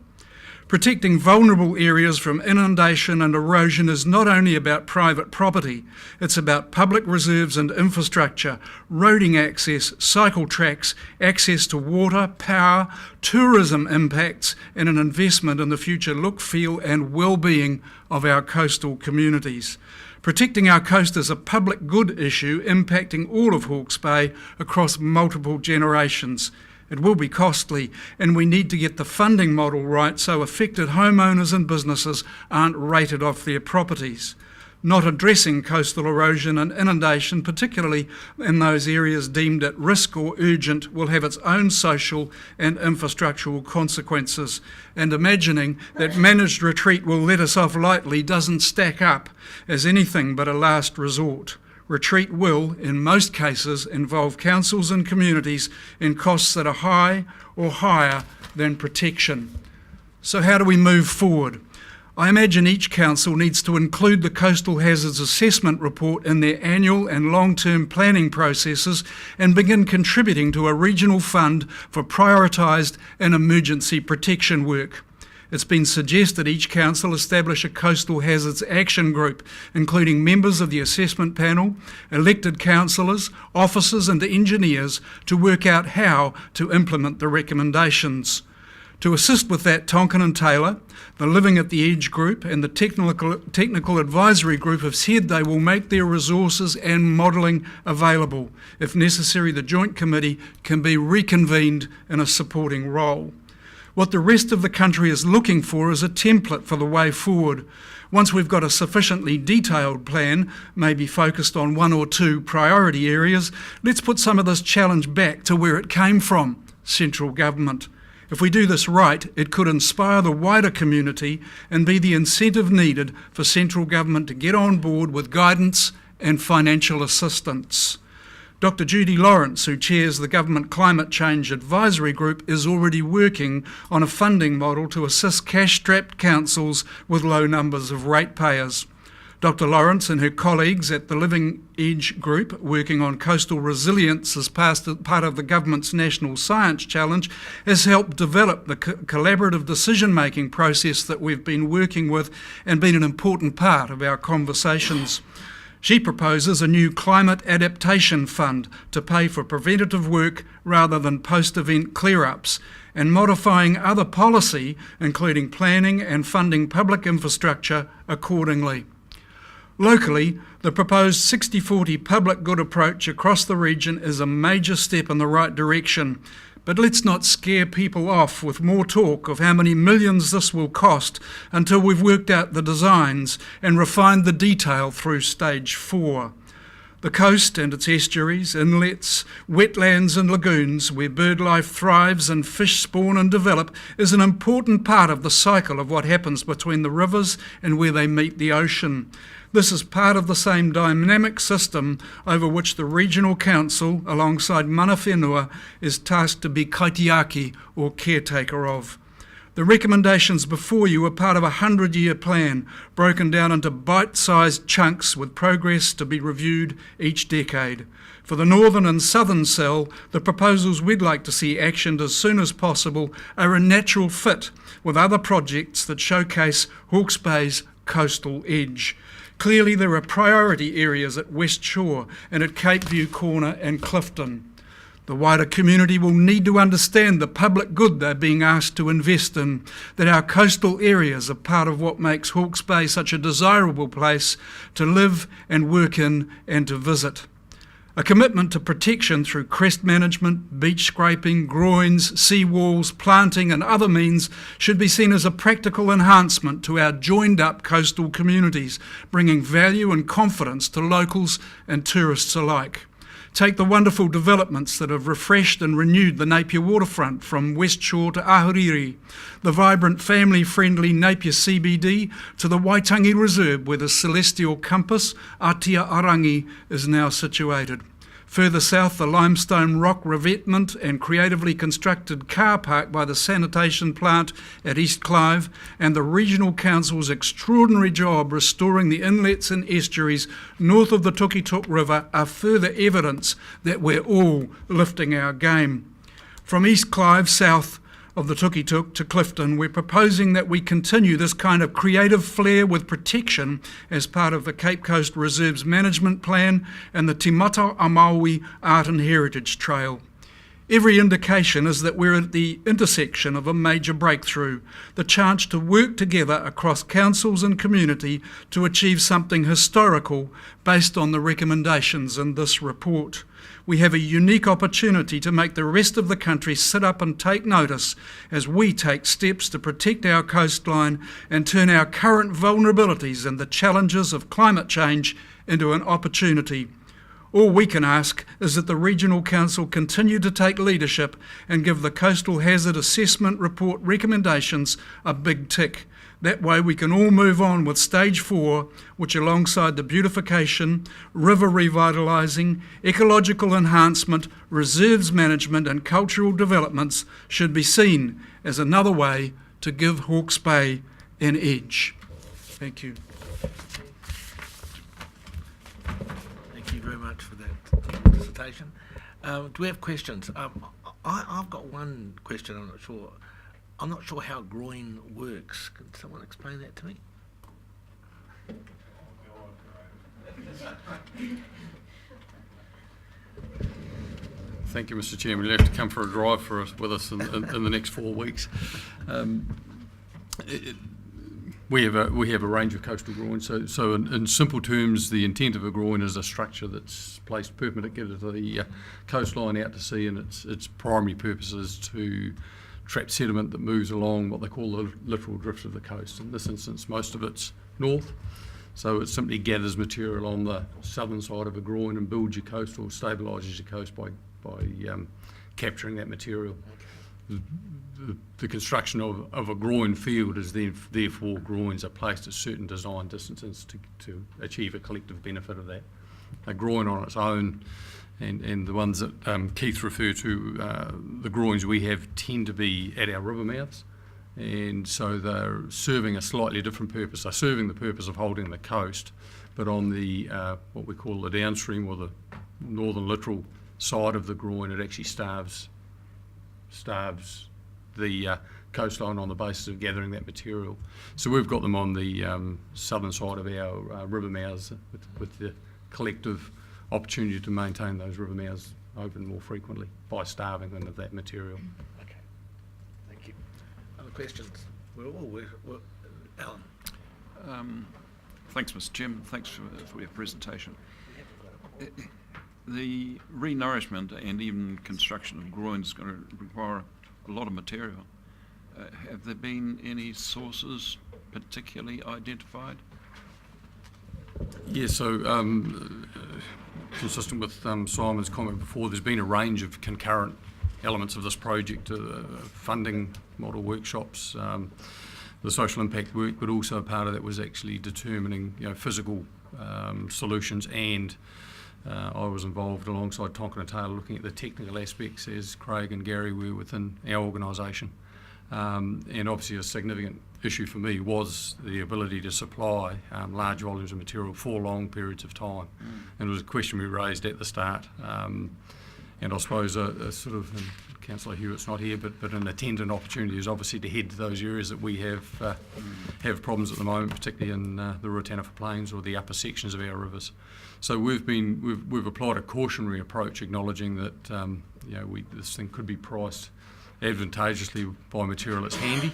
Protecting vulnerable areas from inundation and erosion is not only about private property, it's about public reserves and infrastructure, roading access, cycle tracks, access to water, power, tourism impacts, and an investment in the future look, feel and well-being of our coastal communities. Protecting our coast is a public good issue impacting all of Hawke's Bay across multiple generations. It will be costly, and we need to get the funding model right so affected homeowners and businesses aren't rated off their properties. Not addressing coastal erosion and inundation, particularly in those areas deemed at risk or urgent, will have its own social and infrastructural consequences. And imagining that managed retreat will let us off lightly doesn't stack up as anything but a last resort. Retreat will, in most cases, involve councils and communities in costs that are high or higher than protection. So how do we move forward? I imagine each council needs to include the Coastal Hazards Assessment Report in their annual and long-term planning processes and begin contributing to a regional fund for prioritised and emergency protection work. It's been suggested each council establish a Coastal Hazards Action Group, including members of the assessment panel, elected councillors, officers and engineers to work out how to implement the recommendations. To assist with that, Tonkin and Taylor, the Living at the Edge group and the Technical Advisory Group have said they will make their resources and modelling available. If necessary, the Joint Committee can be reconvened in a supporting role. What the rest of the country is looking for is a template for the way forward. Once we've got a sufficiently detailed plan, maybe focused on one or two priority areas, let's put some of this challenge back to where it came from, central government. If we do this right, it could inspire the wider community and be the incentive needed for central government to get on board with guidance and financial assistance. Dr. Judy Lawrence, who chairs the Government Climate Change Advisory Group, is already working on a funding model to assist cash-strapped councils with low numbers of ratepayers. Dr. Lawrence and her colleagues at the Living Edge Group, working on coastal resilience as part of the government's National Science Challenge, has helped develop the collaborative decision-making process that we've been working with and been an important part of our conversations. She proposes a new climate adaptation fund to pay for preventative work rather than post-event clear-ups, and modifying other policy, including planning and funding public infrastructure, accordingly. Locally, the proposed 60-40 public good approach across the region is a major step in the right direction, but let's not scare people off with more talk of how many millions this will cost until we've worked out the designs and refined the detail through stage 4. The coast and its estuaries, inlets, wetlands and lagoons where bird life thrives and fish spawn and develop is an important part of the cycle of what happens between the rivers and where they meet the ocean. This is part of the same dynamic system over which the Regional Council, alongside Mana Whenua, is tasked to be kaitiaki, or caretaker of. The recommendations before you are part of a 100-year plan, broken down into bite-sized chunks with progress to be reviewed each decade. For the northern and southern cell, the proposals we'd like to see actioned as soon as possible are a natural fit with other projects that showcase Hawke's Bay's coastal edge. Clearly, there are priority areas at West Shore and at Cape View Corner and Clifton. The wider community will need to understand the public good they're being asked to invest in, that our coastal areas are part of what makes Hawke's Bay such a desirable place to live and work in and to visit. A commitment to protection through crest management, beach scraping, groins, sea walls, planting and other means should be seen as a practical enhancement to our joined-up coastal communities, bringing value and confidence to locals and tourists alike. Take the wonderful developments that have refreshed and renewed the Napier waterfront from West Shore to Ahuriri, the vibrant family-friendly Napier CBD to the Waitangi Reserve where the celestial compass, Atia Arangi, is now situated. Further south, the limestone rock revetment and creatively constructed car park by the sanitation plant at East Clive, and the Regional Council's extraordinary job restoring the inlets and estuaries north of the Tukituk River are further evidence that we're all lifting our game. From East Clive south of the Tukituk to Clifton, we're proposing that we continue this kind of creative flair with protection as part of the Cape Coast Reserves Management Plan and the Te Mata Amaui Art and Heritage Trail. Every indication is that we're at the intersection of a major breakthrough, the chance to work together across councils and community to achieve something historical based on the recommendations in this report. We have a unique opportunity to make the rest of the country sit up and take notice as we take steps to protect our coastline and turn our current vulnerabilities and the challenges of climate change into an opportunity. All we can ask is that the Regional Council continue to take leadership and give the Coastal Hazard Assessment Report recommendations a big tick. That way we can all move on with Stage 4, which alongside the beautification, river revitalising, ecological enhancement, reserves management and cultural developments should be seen as another way to give Hawke's Bay an edge. Thank you. Thank you very much for that dissertation. Do we have questions? I've got one question. I'm not sure how groin works. Can someone explain that to me? Thank you, Mr. Chairman. You'll have to come for a drive with us in the next 4 weeks. We have a range of coastal groins. So in simple terms, the intent of a groin is a structure that's placed perpendicular to the coastline out to sea, and its primary purpose is to trap sediment that moves along what they call the littoral drift of the coast. In this instance, most of it's north, so it simply gathers material on the southern side of a groin and builds your coast or stabilises your coast by capturing that material. The construction of a groin field is therefore groins are placed at certain design distances to achieve a collective benefit of that. A groin on its own, and the ones that Keith referred to, the groins we have tend to be at our river mouths, and so they're serving a slightly different purpose. They're serving the purpose of holding the coast, but on the what we call the downstream or the northern littoral side of the groin, it actually starves the coastline on the basis of gathering that material. So we've got them on the southern side of our river mouths with the collective opportunity to maintain those river mouths open more frequently by starving them of that material. Okay, thank you. Other questions? Alan. Thanks, Mr. Chairman. Thanks for your presentation. The re-nourishment and even construction of groins is going to require a lot of material. Have there been any sources particularly identified? Yeah, so consistent with Simon's comment before, there's been a range of concurrent elements of this project, funding, model workshops, the social impact work, but also a part of that was actually determining physical solutions, and I was involved alongside Tonkin and Taylor looking at the technical aspects as Craig and Gary were within our organisation. And obviously a significant issue for me was the ability to supply large volumes of material for long periods of time. And it was a question we raised at the start. And I suppose a sort of, and Councillor Hewitt's not here, but an attendant opportunity is obviously to head to those areas that we have problems at the moment, particularly in the Ruataniwha Plains or the upper sections of our rivers. So we've applied a cautionary approach, acknowledging that this thing could be priced advantageously by material that's handy,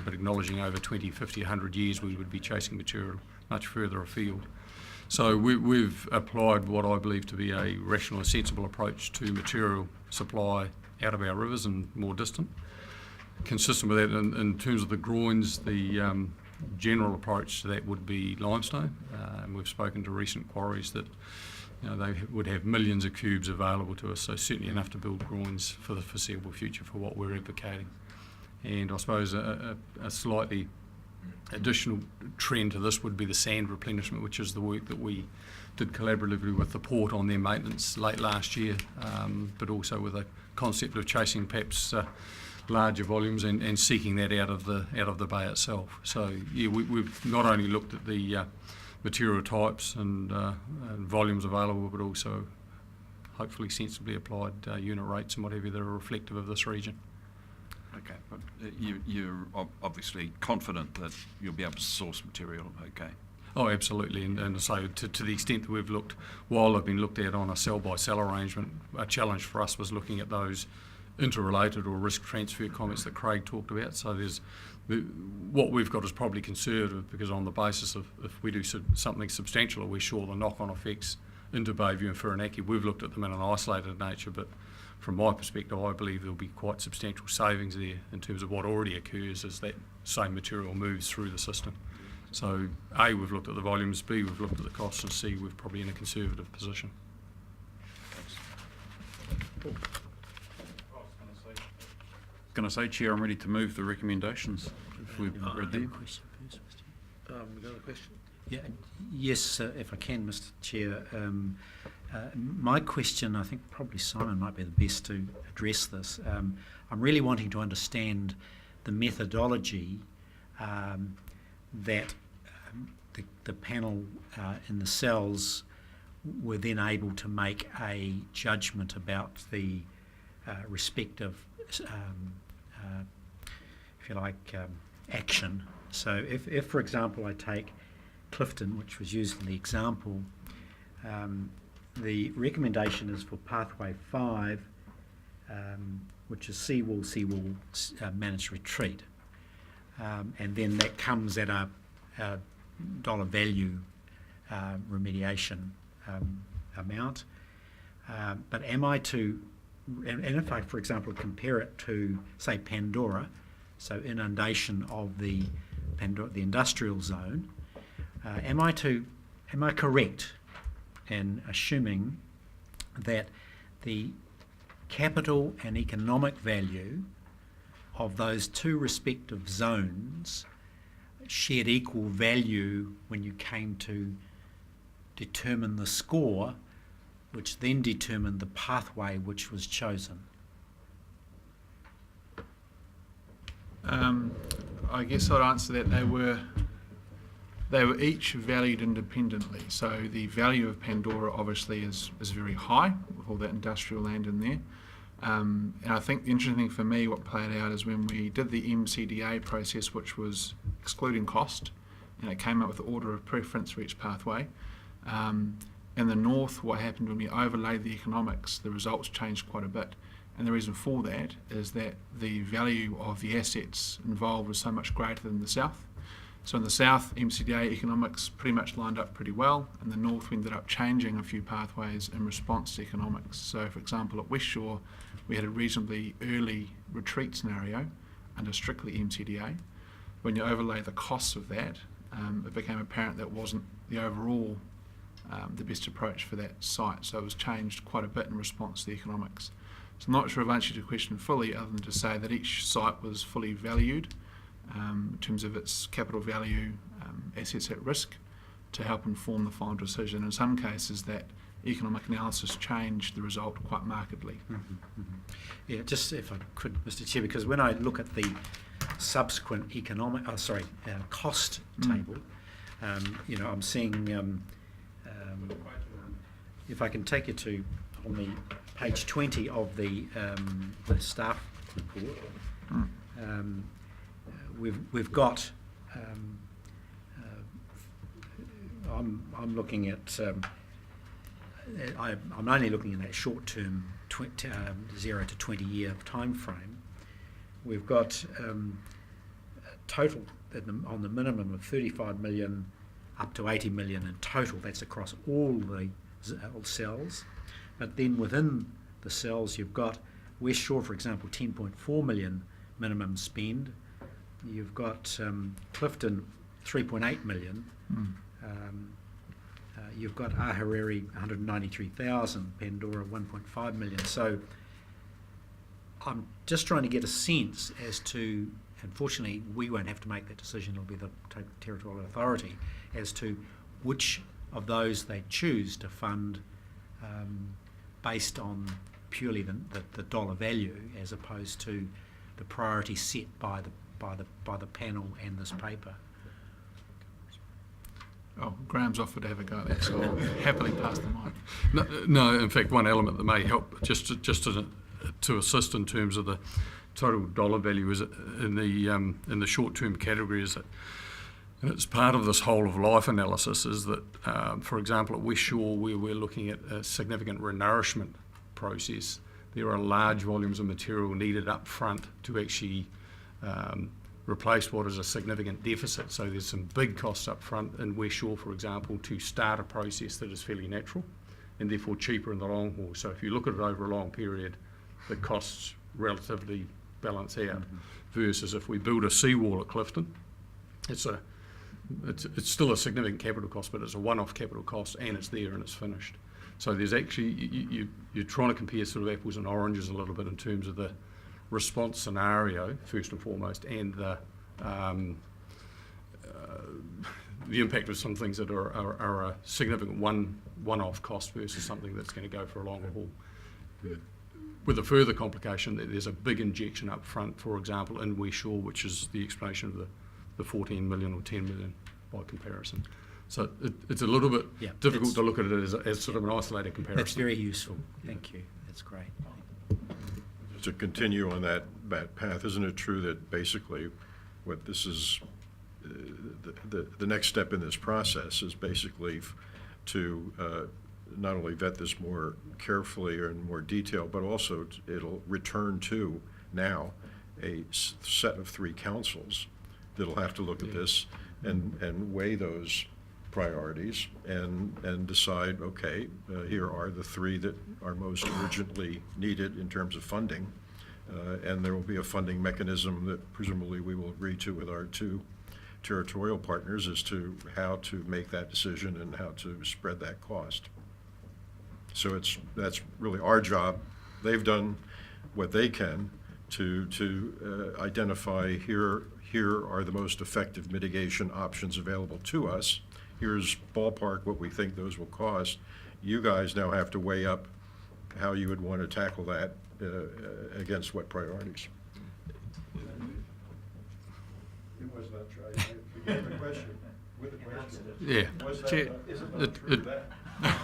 but acknowledging over 20, 50, 100 years we would be chasing material much further afield. So we've applied what I believe to be a rational and sensible approach to material supply out of our rivers and more distant. Consistent with that, in terms of the groins, the general approach to that would be limestone, and we've spoken to recent quarries that they would have millions of cubes available to us, so certainly enough to build groins for the foreseeable future for what we're advocating. And I suppose a slightly additional trend to this would be the sand replenishment, which is the work that we did collaboratively with the port on their maintenance late last year, but also with a concept of chasing perhaps larger volumes and seeking that out of the bay itself. So yeah, we've not only looked at the material types and volumes available, but also hopefully sensibly applied unit rates and whatever that are reflective of this region. Okay, but you're obviously confident that you'll be able to source material, okay? Oh, absolutely, and so to the extent that we've looked, while they've been looked at on a cell-by-cell arrangement, a challenge for us was looking at those interrelated or risk transfer comments that Craig talked about. So what we've got is probably conservative, because on the basis of if we do something substantial, we're sure the knock-on effects into Bayview and Whirinaki, we've looked at them in an isolated nature, but from my perspective, I believe there'll be quite substantial savings there in terms of what already occurs as that same material moves through the system. So A, we've looked at the volumes, B, we've looked at the costs, and C, we're probably in a conservative position. Can I say, Chair, I'm ready to move the recommendations if we've read them. Another question? Yeah, yes, if I can, Mr. Chair. My question, I think probably Simon might be the best to address this. I'm really wanting to understand the methodology that the panel in the cells were then able to make a judgment about the respective, if you like, action. So if, for example, I take Clifton, which was used in the example, the recommendation is for pathway 5, which is seawall, managed retreat. And then that comes at a dollar value remediation amount. But am I to, and if I, for example, compare it to, say, Pandora, so inundation of the industrial zone, am I correct in assuming that the capital and economic value of those two respective zones shared equal value when you came to determine the score, which then determined the pathway which was chosen? I guess I'd answer that they were each valued independently. So the value of Pandora obviously is very high with all that industrial land in there. And I think the interesting thing for me, what played out, is when we did the MCDA process, which was excluding cost, and it came up with the order of preference for each pathway. In the north, what happened when we overlaid the economics, the results changed quite a bit. And the reason for that is that the value of the assets involved was so much greater than the south. So in the south, MCDA economics pretty much lined up pretty well. In the north, we ended up changing a few pathways in response to economics. So for example, at West Shore, we had a reasonably early retreat scenario under strictly MCDA. When you overlay the costs of that, it became apparent that wasn't the overall the best approach for that site. So it was changed quite a bit in response to the economics. So I'm not sure I've answered your question fully, other than to say that each site was fully valued in terms of its capital value, assets at risk, to help inform the final decision. In some cases, that economic analysis changed the result quite markedly. Yeah, just if I could, Mr. Chair, because when I look at the subsequent cost table, I'm seeing, if I can take you to on the page 20 of the staff report, we've got. I'm looking at. I'm only looking at that short-term 0 to 20 year time frame. We've got a total on the minimum of 35 million up to 80 million in total. That's across all the cells. But then within the cells, you've got West Shore, for example, 10.4 million minimum spend. You've got Clifton, 3.8 million. You've got Ahuriri, 193,000, Pandora, 1.5 million. So I'm just trying to get a sense as to, unfortunately, we won't have to make that decision, it'll be the territorial authority, as to which of those they choose to fund based on purely the dollar value, as opposed to the priority set by the panel and this paper. Oh, Graham's offered to have a go at that, so I'll happily pass the mic. No, in fact, one element that may help just to assist in terms of the total dollar value is in the short-term category is that, and it's part of this whole of life analysis, is that, for example, at West Shore, where we're looking at a significant renourishment process, there are large volumes of material needed up front to actually replace what is a significant deficit. So there's some big costs up front in West Shore, for example, to start a process that is fairly natural and therefore cheaper in the long haul. So if you look at it over a long period, the costs relatively balance out, versus if we build a seawall at Clifton, it's still a significant capital cost, but it's a one-off capital cost, and it's there and it's finished. So there's actually, you're trying to compare sort of apples and oranges a little bit in terms of the response scenario, first and foremost, and the impact of some things that are a significant one-off cost versus something that's going to go for a longer haul. With a further complication, that there's a big injection up front, for example, in West Shore, which is the explanation of the 14 million or 10 million by comparison. So it's a little bit difficult to look at it as sort of an isolated comparison. That's very useful. Thank you. That's great. To continue on that path, isn't it true that basically what this is, the next step in this process is basically to not only vet this more carefully or in more detail, but also it'll return to now a set of 3 councils that'll have to look at this and weigh those priorities and decide, okay, here are the 3 that are most urgently needed in terms of funding, and there will be a funding mechanism that presumably we will agree to with our 2 territorial partners as to how to make that decision and how to spread that cost. So that's really our job. They've done what they can to identify here are the most effective mitigation options available to us. Here's ballpark what we think those will cost. You guys now have to weigh up how you would want to tackle that against what priorities. It was not tried. You gave the question with the question. Yeah. Was Chair,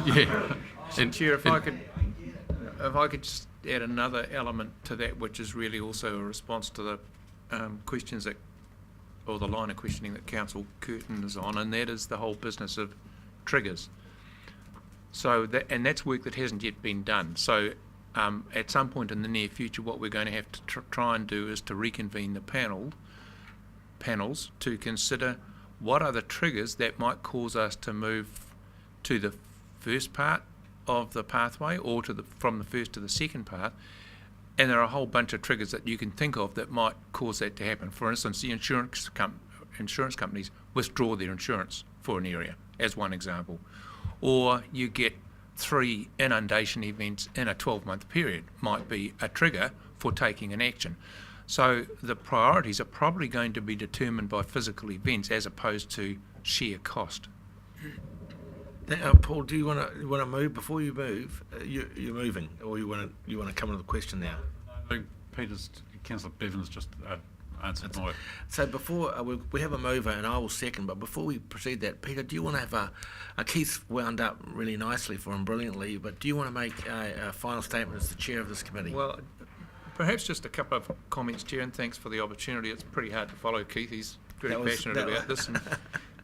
yeah. And Chair, if I could just add another element to that, which is really also a response to the questions that, or the line of questioning that Council Curtin is on, and that is the whole business of triggers. So that's work that hasn't yet been done. So at some point in the near future, what we're going to have to try and do is to reconvene the panels to consider what are the triggers that might cause us to move to the first part of the pathway or from the first to the second path. And there are a whole bunch of triggers that you can think of that might cause that to happen. For instance, the insurance companies withdraw their insurance for an area, as one example. Or you get 3 inundation events in a 12-month period, might be a trigger for taking an action. So the priorities are probably going to be determined by physical events as opposed to sheer cost. Paul, do you want to move before you move? You're moving, or you want to come to the question now? Councillor Bevan's just answered my. So before we have a mover, and I will second. But before we proceed, that Peter, do you want to have Keith wound up really nicely for him, brilliantly? But do you want to make a final statement as the chair of this committee? Well, perhaps just a couple of comments, Chair, and thanks for the opportunity. It's pretty hard to follow Keith. He's very passionate about this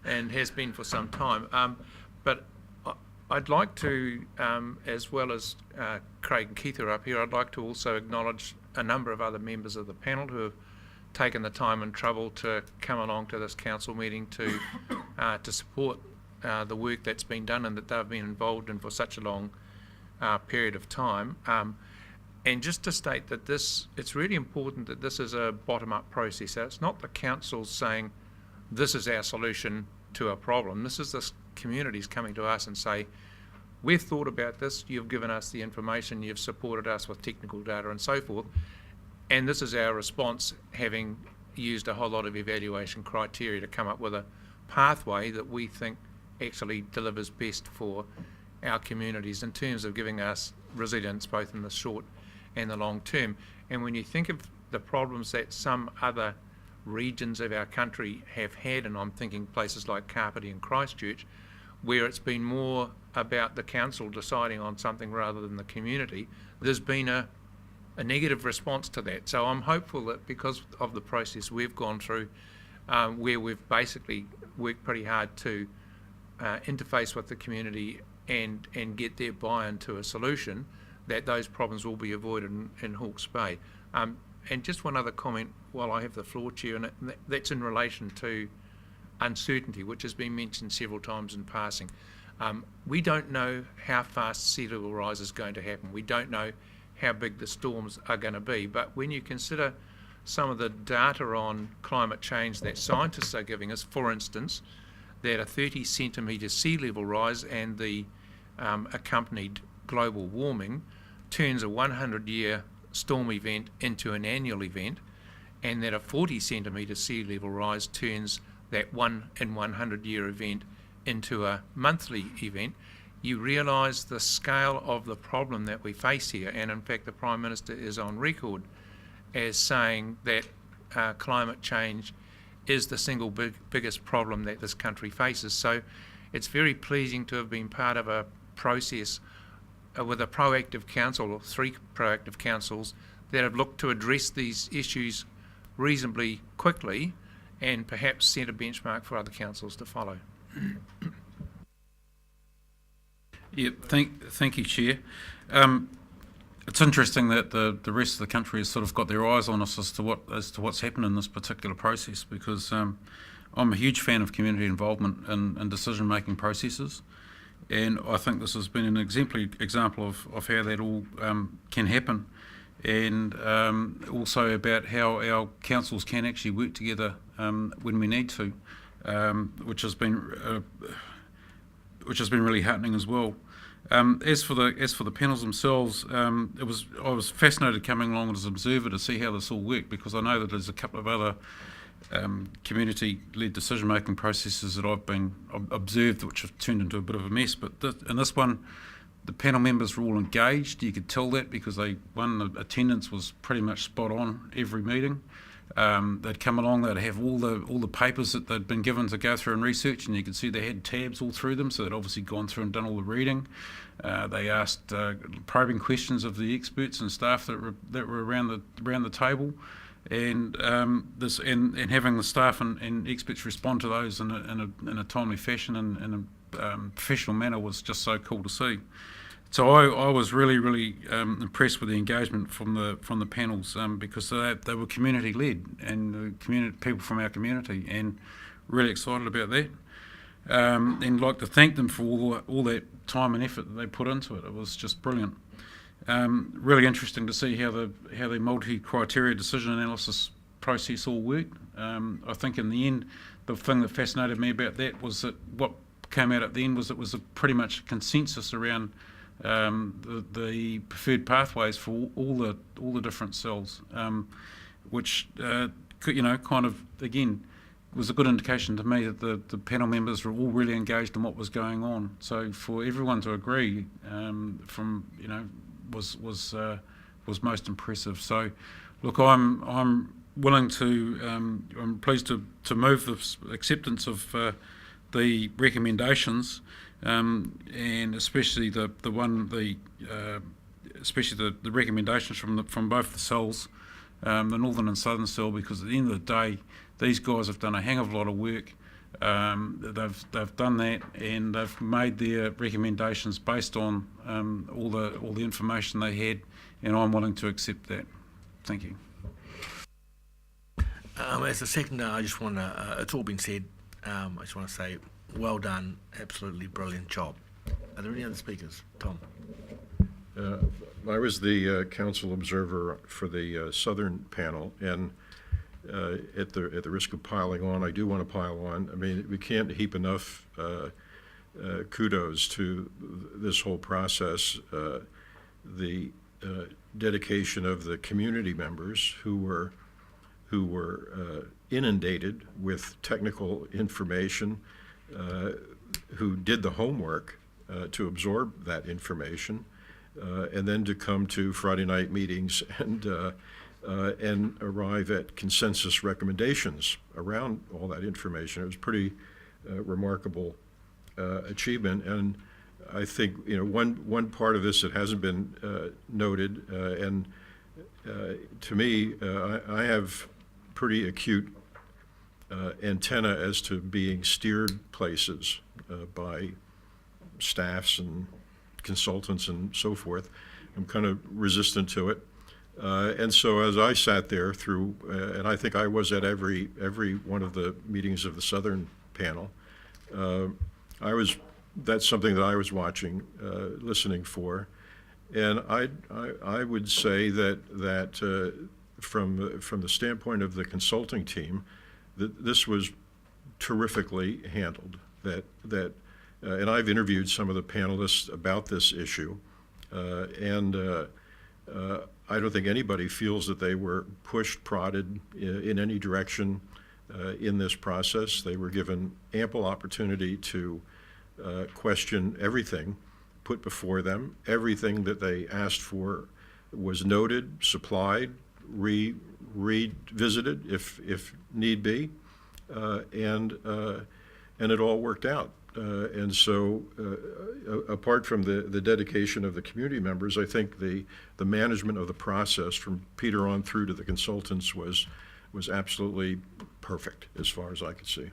and has been for some time. But I'd like to, as well as Craig and Keith are up here, I'd like to also acknowledge a number of other members of the panel who have taken the time and trouble to come along to this council meeting to support the work that's been done and that they've been involved in for such a long period of time. And just to state that it's really important that this is a bottom-up process. So it's not the council saying, this is our solution to a problem. This is the communities coming to us and say, we've thought about this, you've given us the information, you've supported us with technical data and so forth, and this is our response, having used a whole lot of evaluation criteria to come up with a pathway that we think actually delivers best for our communities in terms of giving us resilience both in the short and the long term. And when you think of the problems that some other regions of our country have had, and I'm thinking places like Kapiti and Christchurch, where it's been more about the council deciding on something rather than the community, there's been a negative response to that. So I'm hopeful that because of the process we've gone through, where we've basically worked pretty hard to interface with the community and get their buy-in to a solution, that those problems will be avoided in Hawke's Bay. And just one other comment while I have the floor, Chair, and that's in relation to uncertainty, which has been mentioned several times in passing. We don't know how fast sea level rise is going to happen. We don't know how big the storms are going to be. But when you consider some of the data on climate change that scientists are giving us, for instance, that a 30 centimetre sea level rise and the accompanied global warming turns a 100-year storm event into an annual event, and that a 40 centimetre sea level rise turns that 1 in 100-year event into a monthly event, you realise the scale of the problem that we face here. And in fact, the Prime Minister is on record as saying that climate change is the single biggest problem that this country faces. So it's very pleasing to have been part of a process with a proactive council, or 3 proactive councils, that have looked to address these issues reasonably quickly and perhaps set a benchmark for other councils to follow. Yeah, thank you, Chair. It's interesting that the rest of the country has sort of got their eyes on us as to what's happened in this particular process, because I'm a huge fan of community involvement in decision-making processes, and I think this has been an exemplary example of how that all can happen, and also about how our councils can actually work together when we need to, which has been really heartening as well. As for the panels themselves, I was fascinated coming along as an observer to see how this all worked, because I know that there's a couple of other community-led decision-making processes that I've been observed, which have turned into a bit of a mess. But in this one, the panel members were all engaged. You could tell that because the attendance was pretty much spot on every meeting. They'd come along, they'd have all the papers that they'd been given to go through and research, and you could see they had tabs all through them, so they'd obviously gone through and done all the reading. They asked probing questions of the experts and staff that were around the table, and having the staff and experts respond to those in a timely fashion and in a professional manner was just so cool to see. So I was really impressed with the engagement from the panels, because they were community led and people from our community, and really excited about that. And like to thank them for all that time and effort that they put into it. It was just brilliant. Really interesting to see how the multi-criteria decision analysis process all worked. I think in the end, the thing that fascinated me about that was that what came out at the end was it was pretty much consensus around the preferred pathways for all the different cells, which kind of again was a good indication to me that the panel members were all really engaged in what was going on. So for everyone to agree was most impressive. So look, I'm willing to I'm pleased to move the acceptance of the recommendations. And especially the recommendations from both the cells, the northern and southern cell, because at the end of the day, these guys have done a hang of a lot of work. They've done that, and they've made their recommendations based on all the information they had, and I'm willing to accept that. Thank you. As a seconder, I just want to. It's all been said. I just want to say, well done, absolutely brilliant job. Are there any other speakers? Tom? I was the council observer for the southern panel, and at the risk of piling on, I do want to pile on. I mean, we can't heap enough kudos to this whole process. The dedication of the community members who were inundated with technical information, who did the homework to absorb that information, and then to come to Friday night meetings and arrive at consensus recommendations around all that information. It was pretty remarkable achievement, and I think one part of this that hasn't been noted, and to me, I have pretty acute antenna as to being steered places by staffs and consultants and so forth. I'm kind of resistant to it. And so as I sat there through, and I think I was at every one of the meetings of the Southern panel, that's something that I was watching, listening for. And I would say that from the standpoint of the consulting team, that this was terrifically handled. And I've interviewed some of the panelists about this issue, and I don't think anybody feels that they were pushed, prodded in any direction in this process. They were given ample opportunity to question everything put before them. Everything that they asked for was noted, supplied, revisited if need be, and it all worked out. And so, apart from the dedication of the community members, I think the management of the process from Peter on through to the consultants was absolutely perfect as far as I could see.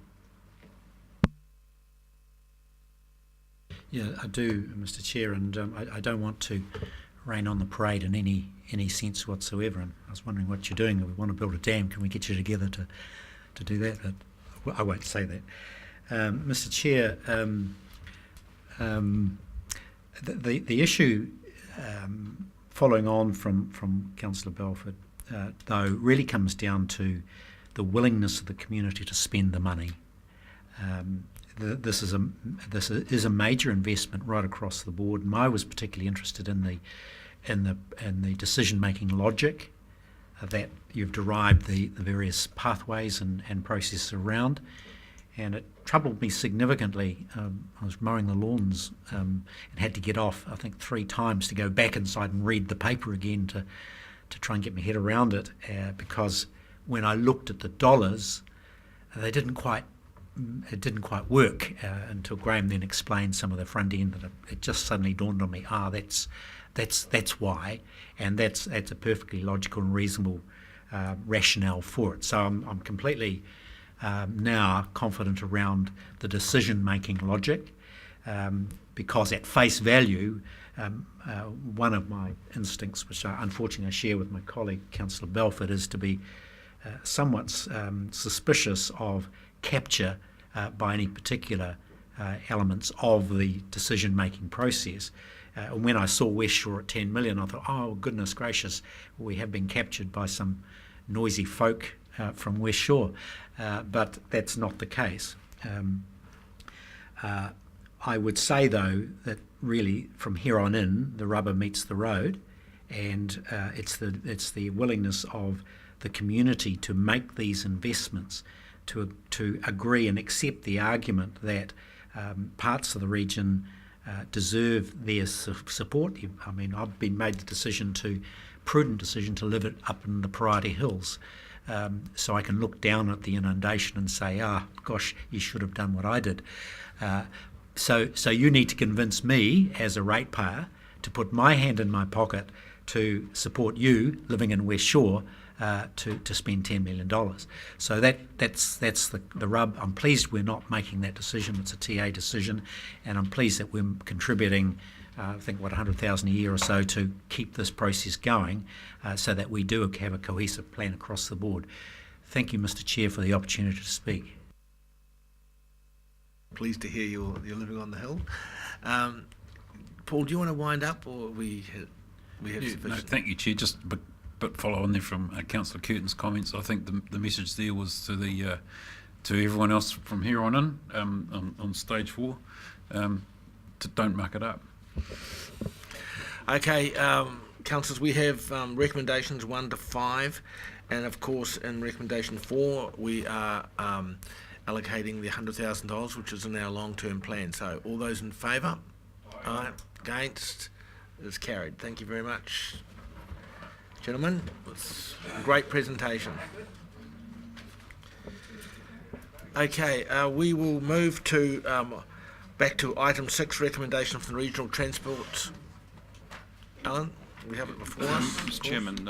Yeah, I do, Mr. Chair, and I don't want to rain on the parade in any sense whatsoever. And I was wondering what you're doing. If we want to build a dam, can we get you together to do that? But I won't say that. Mr. Chair, the issue following on from Councillor Belford, though, really comes down to the willingness of the community to spend the money. This is a major investment right across the board, and I was particularly interested in the decision-making logic that you've derived the various pathways and processes around. And it troubled me significantly. I was mowing the lawns and had to get off, I think, 3 times to go back inside and read the paper again to try and get my head around it, because when I looked at the dollars, it didn't quite work until Graham then explained some of the front end. That it just suddenly dawned on me, that's why, and that's a perfectly logical and reasonable rationale for it. So I'm completely now confident around the decision-making logic, because at face value, one of my instincts, which unfortunately I share with my colleague Councillor Belford, is to be somewhat suspicious of capture by any particular elements of the decision-making process. And when I saw West Shore at 10 million, I thought, oh, goodness gracious, we have been captured by some noisy folk from West Shore. But that's not the case. I would say, though, that really from here on in, the rubber meets the road, and it's the willingness of the community to make these investments, to agree and accept the argument that parts of the region deserve their support. I mean, I've been made the prudent decision to live up in the Parati Hills. So I can look down at the inundation and say, gosh, you should have done what I did. So you need to convince me as a ratepayer to put my hand in my pocket to support you living in West Shore to spend $10 million. So that's the rub. I'm pleased we're not making that decision. It's a TA decision, and I'm pleased that we're contributing I think, $100,000 a year or so to keep this process going, so that we do have a cohesive plan across the board. Thank you, Mr. Chair, for the opportunity to speak. Pleased to hear you're living on the hill. Paul, do you want to wind up, or we have sufficient? No, thank you, Chair. Just a bit follow on there from Councillor Curtin's comments. I think the message there was to everyone else from here on in, on stage 4, to don't muck it up. Okay, councillors, we have recommendations 1 to 5, and of course in recommendation 4 we are allocating the $100,000, which is in our long-term plan. So all those in favour? Aye. Against? It is carried. Thank you very much, gentlemen. It's a great presentation. Okay, we will move to back to item 6, recommendation from the Regional Transport. Alan, we have it before us. Mr. Chairman,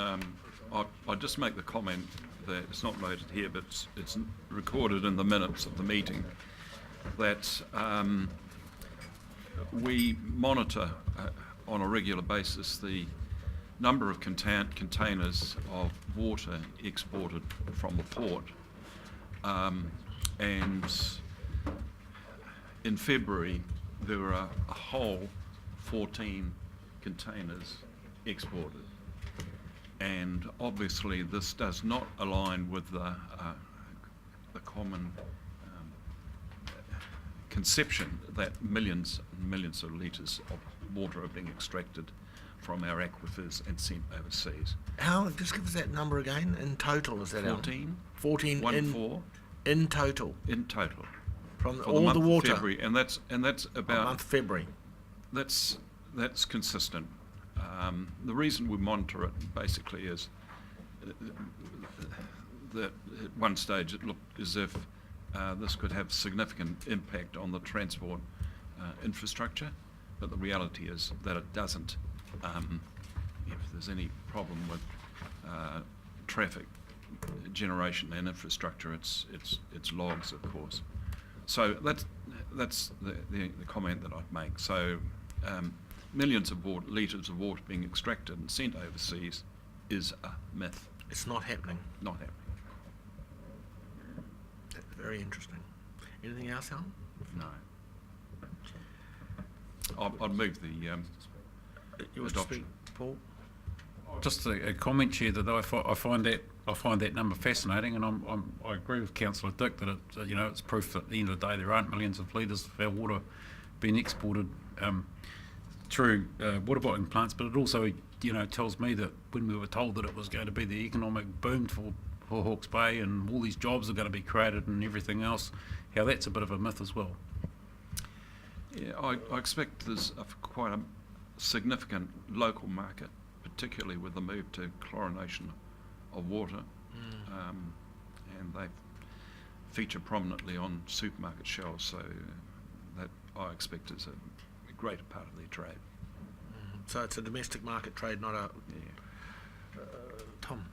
I'll just make the comment that it's not noted here, but it's recorded in the minutes of the meeting, that we monitor on a regular basis the number of containers of water exported from the port, and in February there were a whole 14 containers exported, and obviously this does not align with the common conception that millions and millions of litres of water are being extracted from our aquifers and sent overseas. How? Just give us that number again. In total, is that 14. 14 One in, four in total in total from for all month the of water. February, and that's about month February. that's consistent. The reason we monitor it basically is that at one stage it looked as if this could have significant impact on the transport infrastructure, but the reality is that it doesn't. If there's any problem with traffic generation and infrastructure, it's logs, of course. So that's the comment that I'd make. So millions of litres of water being extracted and sent overseas is a myth. It's not happening. Not happening. That's very interesting. Anything else, Alan? No. I'd move the You want to adoption. speak, Paul? Just a comment, Chair, that I find that number fascinating, and I agree with Councillor Dick that it's proof that at the end of the day there aren't millions of litres of our water being exported through water bottling plants, but it also tells me that when we were told that it was going to be the economic boom for Hawke's Bay and all these jobs are going to be created and everything else, how that's a bit of a myth as well. Yeah, I expect there's quite a significant local market, particularly with the move to chlorination of water, and they feature prominently on supermarket shelves, so that I expect is a greater part of their trade. So it's a domestic market trade, not a... Yeah. Tom?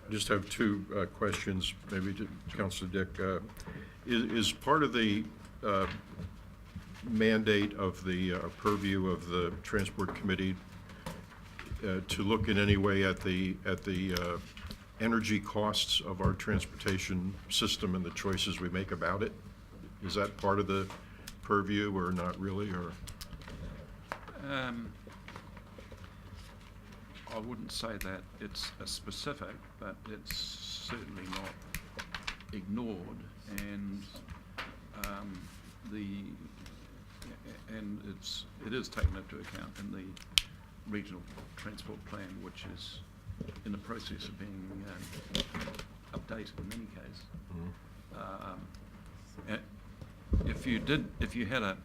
I just have two questions, maybe to Councillor Dick. Is part of the mandate of the purview of the Transport Committee to look in any way at the energy costs of our transportation system and the choices we make about it? Is that part of the purview or not really, or? I wouldn't say that it's a specific, but it's certainly not ignored, and it is taken into account in the regional transport plan, which is in the process of being updated in any case. If you had a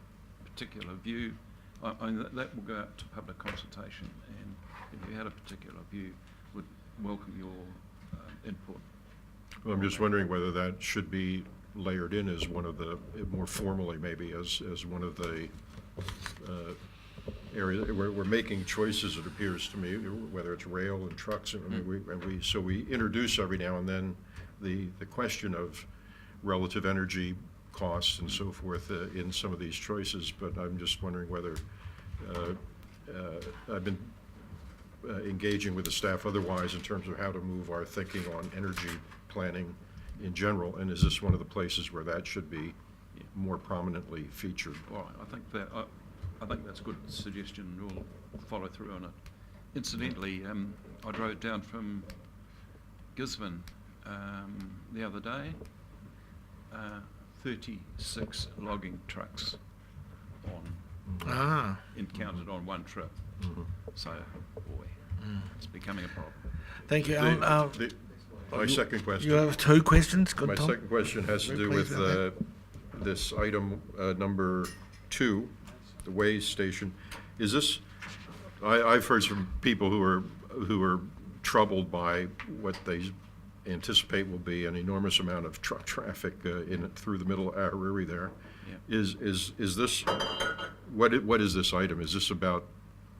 particular view, that will go out to public consultation, and if you had a particular view, would welcome your input. Well, I'm just wondering whether that should be layered in as one of the, more formally maybe, as one of the areas where we're making choices, it appears to me, whether it's rail and trucks, and so we introduce every now and then the question of relative energy costs and so forth in some of these choices, but I'm just wondering whether I've been engaging with the staff otherwise in terms of how to move our thinking on energy planning in general, and is this one of the places where that should be more prominently featured? Well, I think that's a good suggestion. We'll follow through on it. Incidentally, I drove down from Gisborne the other day. 36 logging trucks encountered on one trip. So, boy, it's becoming a problem. Thank you. My second question. You have two questions? Good, My Tom. second question has to do with this item number 2, the weigh station. Is this? I've heard from people who are troubled by what they anticipate will be an enormous amount of truck traffic through the middle of Aoriri there. Yeah. Is this what is this item? Is this about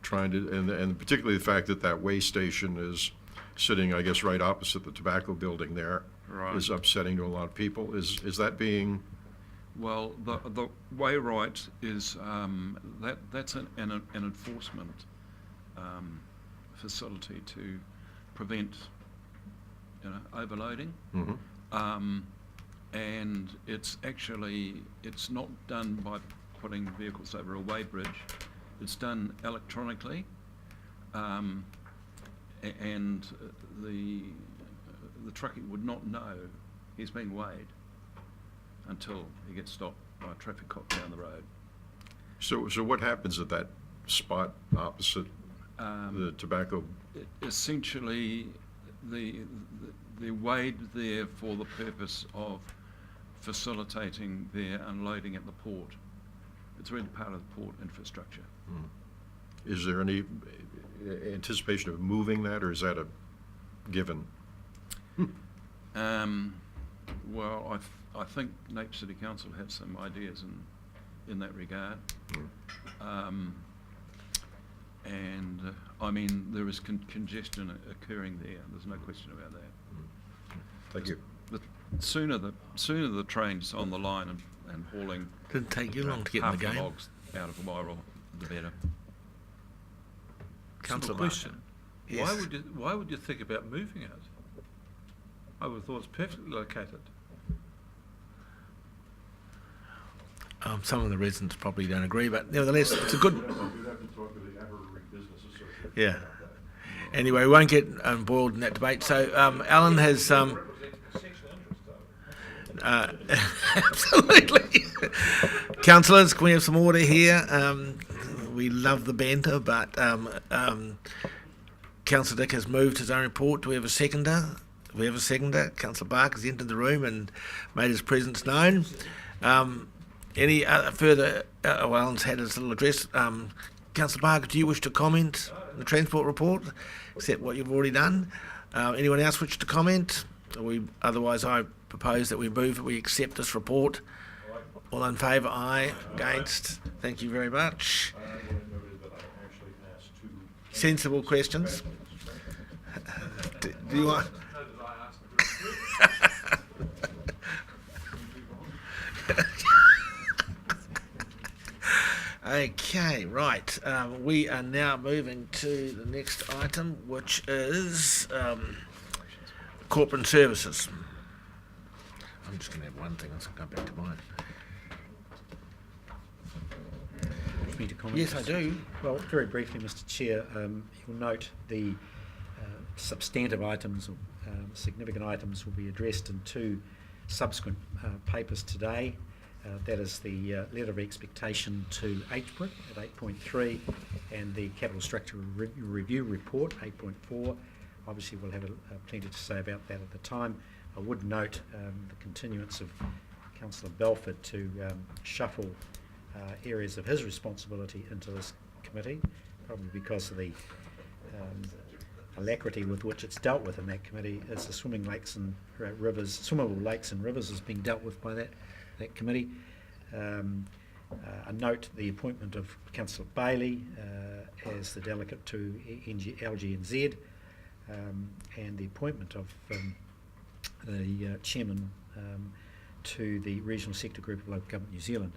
trying to and particularly the fact that weigh station is sitting, I guess, right opposite the tobacco building there, Right. is upsetting to a lot of people. Is that being? Well, the way right is that's an enforcement facility to prevent, overloading. Mm-hmm. And it's not done by putting vehicles over a weigh bridge. It's done electronically, and the truckie would not know he's being weighed until he gets stopped by a traffic cop down the road. So what happens at that spot opposite the tobacco? Essentially, they're weighed there for the purpose of facilitating their unloading at the port. It's really part of the port infrastructure. Is there any anticipation of moving that, or is that a given? Well, I think Napier City Council have some ideas in that regard. And I mean, there is congestion occurring there. There's no question about that. Thank you. The sooner the train's on the line and hauling Didn't take you long to get in half the game. logs out of Wairau, the better. Councillor Simple question. Yes. Why would you think about moving it? I would have thought it's perfectly located. Some of the residents probably don't agree, but nevertheless, it's a good. You'd have to talk to the Everett Business Association. Yeah. Anyway, we won't get embroiled in that debate. So, Alan has. Absolutely. Councillors, can we have some order here? We love the banter, but Councillor Dick has moved his own report. Do we have a seconder? We have a seconder. Councillor Barker's entered the room and made his presence known. Any further? Alan's had his little address. Councillor Barker, do you wish to comment on the transport report, except what you've already done? Anyone else wish to comment? Otherwise, I propose that we accept this report. All in favour? Aye. Against? Thank you very much. Sensible questions. Do you want? Okay, right. We are now moving to the next item, which is corporate services. I'm just going to have one thing, let's go back to mine. For me to comment? Yes, I do. Well, very briefly, Mr. Chair, you'll note the substantive items or significant items will be addressed in two subsequent papers today. That is the letter of expectation to HBRIC at 8.3 and the capital structure review report 8.4. Obviously, we'll have plenty to say about that at the time. I would note the continuance of Councillor Belford to shuffle areas of his responsibility into this committee, probably because of the alacrity with which it's dealt with in that committee, as the swimmable lakes and rivers is being dealt with by that committee. I note the appointment of Councillor Bailey as the delegate to LGNZ, and the appointment of the chairman to the Regional Sector Group of Local Government New Zealand.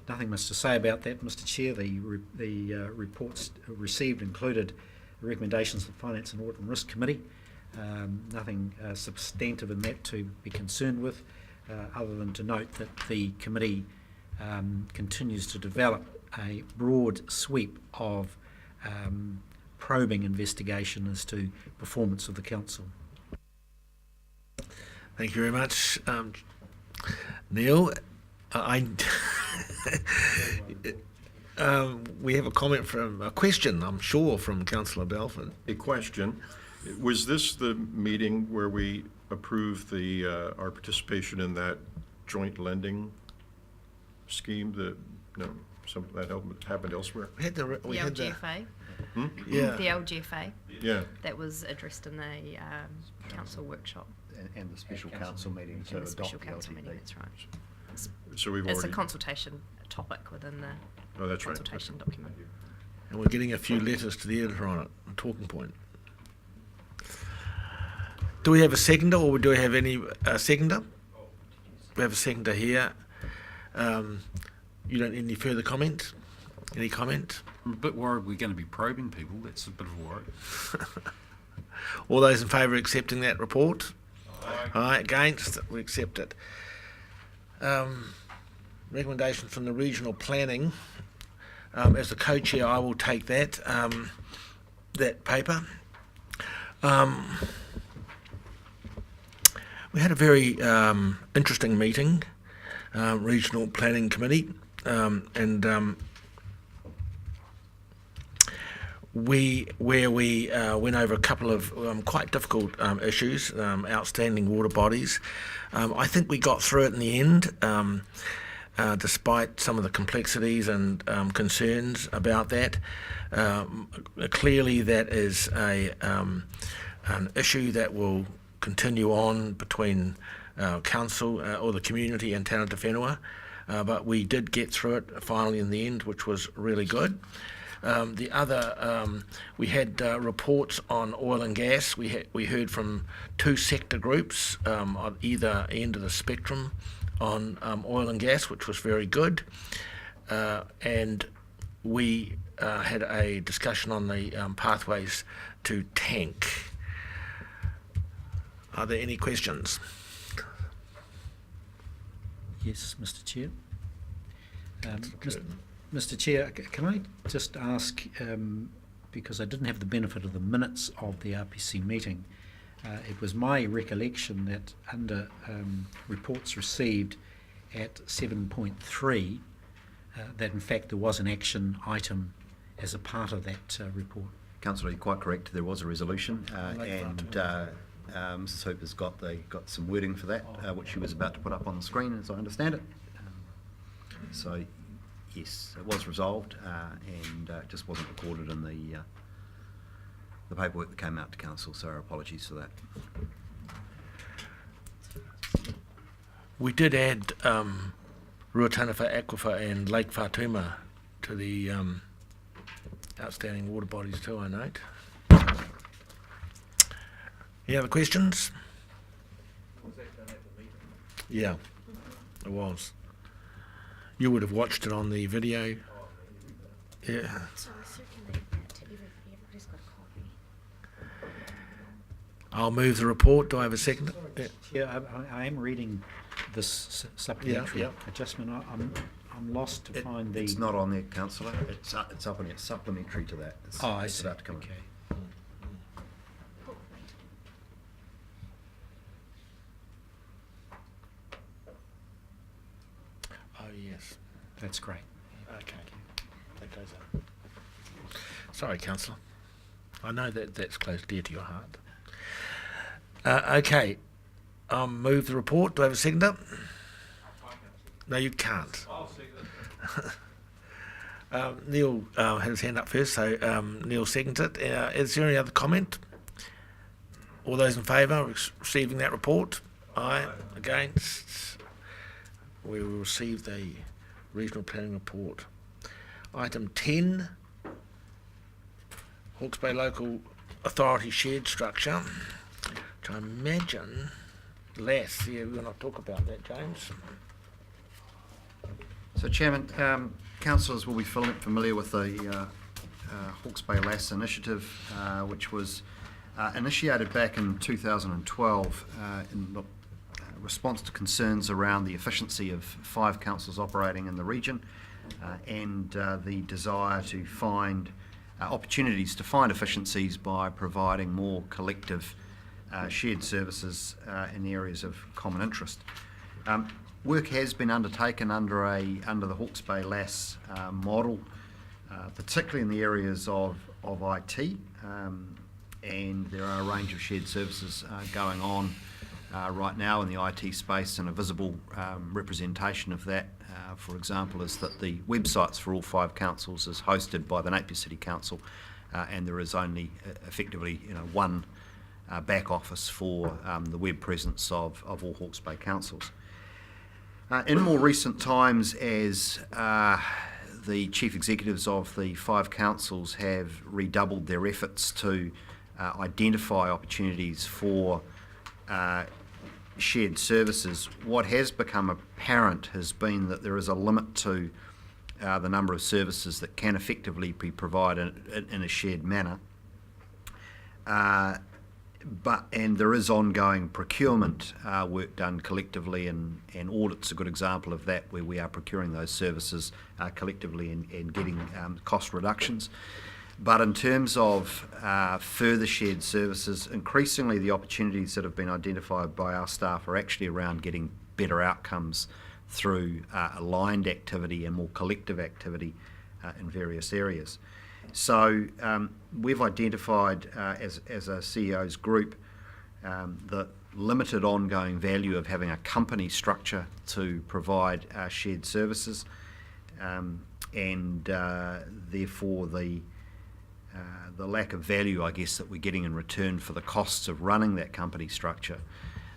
Nothing much to say about that, Mr. Chair. The reports received included the recommendations of the Finance and Audit and Risk Committee. Nothing substantive in that to be concerned with, other than to note that the committee continues to develop a broad sweep of probing investigation as to performance of the council. Thank you very much, Neil. We have a question, I'm sure, from Councillor Belford. A question. Was this the meeting where we approved our participation in that joint lending scheme? Something that happened elsewhere? We had the LGFA. Yeah. The LGFA. Yeah. That was addressed in the council workshop. And the special council meeting to And the special adopt the council LGP. meeting, that's right. So we've It's already. a consultation topic within the Oh, that's right. consultation document. And we're getting a few letters to the editor on it, a talking point. Do we have a seconder, or do we have any seconder? We have a seconder here. You don't need any further comment? Any comment? I'm a bit worried we're going to be probing people. That's a bit of a worry. All those in favour of accepting that report? Aye. Against? We accept it. Recommendation from the regional planning. As the co-chair, I will take that paper. We had a very interesting meeting, regional planning committee, and we went over a couple of quite difficult issues, outstanding water bodies. I think we got through it in the end, despite some of the complexities and concerns about that. Clearly, that is an issue that will continue on between council or the community and Tana Te Whenua, but we did get through it finally in the end, which was really good. The other, we had reports on oil and gas. We heard from two sector groups on either end of the spectrum on oil and gas, which was very good. And we had a discussion on the pathways to tank. Are there any questions? Yes, Mr. Chair. Mr. Chair, can I just ask, because I didn't have the benefit of the minutes of the RPC meeting, it was my recollection that under reports received at 7.3, that in fact there was an action item as a part of that report. Councillor, you're quite correct. There was a resolution, Mrs. Hooper's got some wording for that, which she was about to put up on the screen, as I understand it. So, yes, it was resolved, and it just wasn't recorded in the paperwork that came out to council. So, our apologies for that. We did add Ruataniwha Aquifer and Lake Whatuma to the outstanding water bodies too, I note. Any other questions? Was that done at the meeting? Yeah, it was. You would have watched it on the video. Yeah. So I circulated that to everybody. Everybody's got a copy. I'll move the report. Do I have a second? Yeah. Yeah, I am reading this supplementary Yeah. adjustment. I'm lost to find the... It's not on there, councillor. It's up and it's supplementary to that. It's, I it's see. about to come in. Okay. Oh, yes. That's great. Okay. That goes up. Sorry, councillor. I know that's close, dear to your heart. Okay. Move the report. Do I have a seconder? No, you can't. I'll second it. Neil had his hand up first, so Neil seconds it. Is there any other comment? All those in favour of receiving that report? Aye. Against? We will receive the regional planning report. Item 10, Hawke's Bay Local Authority shared structure, which I imagine less. Yeah, we're going to talk about that, James. So, Chairman, councillors will be familiar with the Hawke's Bay LAS initiative, which was initiated back in 2012 in response to concerns around the efficiency of 5 councils operating in the region and the desire to find opportunities to find efficiencies by providing more collective shared services in areas of common interest. Work has been undertaken under the Hawke's Bay LAS model, particularly in the areas of IT, and there are a range of shared services going on right now in the IT space, and a visible representation of that, for example, is that the websites for all 5 councils is hosted by the Napier City Council, and there is only effectively one back office for the web presence of all Hawke's Bay councils. In more recent times, as the chief executives of the 5 councils have redoubled their efforts to identify opportunities for shared services, what has become apparent has been that there is a limit to the number of services that can effectively be provided in a shared manner. And there is ongoing procurement work done collectively, and audit's a good example of that, where we are procuring those services collectively and getting cost reductions. But in terms of further shared services, increasingly the opportunities that have been identified by our staff are actually around getting better outcomes through aligned activity and more collective activity in various areas. So we've identified as a CEO's group the limited ongoing value of having a company structure to provide shared services, and therefore the lack of value, I guess, that we're getting in return for the costs of running that company structure.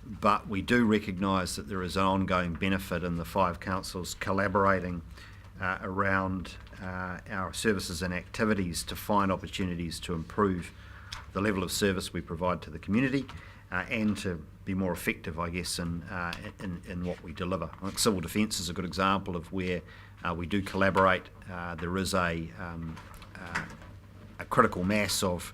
But we do recognise that there is an ongoing benefit in the 5 councils collaborating around our services and activities to find opportunities to improve the level of service we provide to the community and to be more effective, I guess, in what we deliver. I think civil defence is a good example of where we do collaborate. There is a critical mass of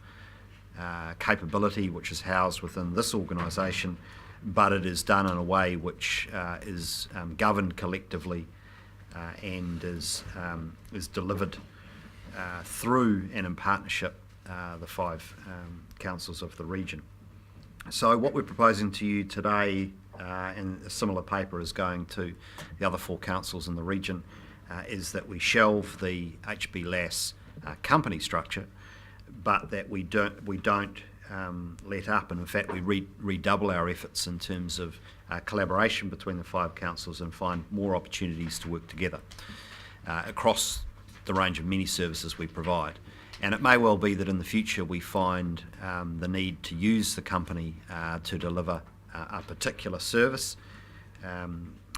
capability which is housed within this organisation, but it is done in a way which is governed collectively and is delivered through and in partnership the 5 councils of the region. So what we're proposing to you today, and a similar paper is going to the other 4 councils in the region, is that we shelve the HB LAS company structure, but that we don't let up, and in fact we redouble our efforts in terms of collaboration between the 5 councils and find more opportunities to work together across the range of many services we provide. And it may well be that in the future we find the need to use the company to deliver a particular service,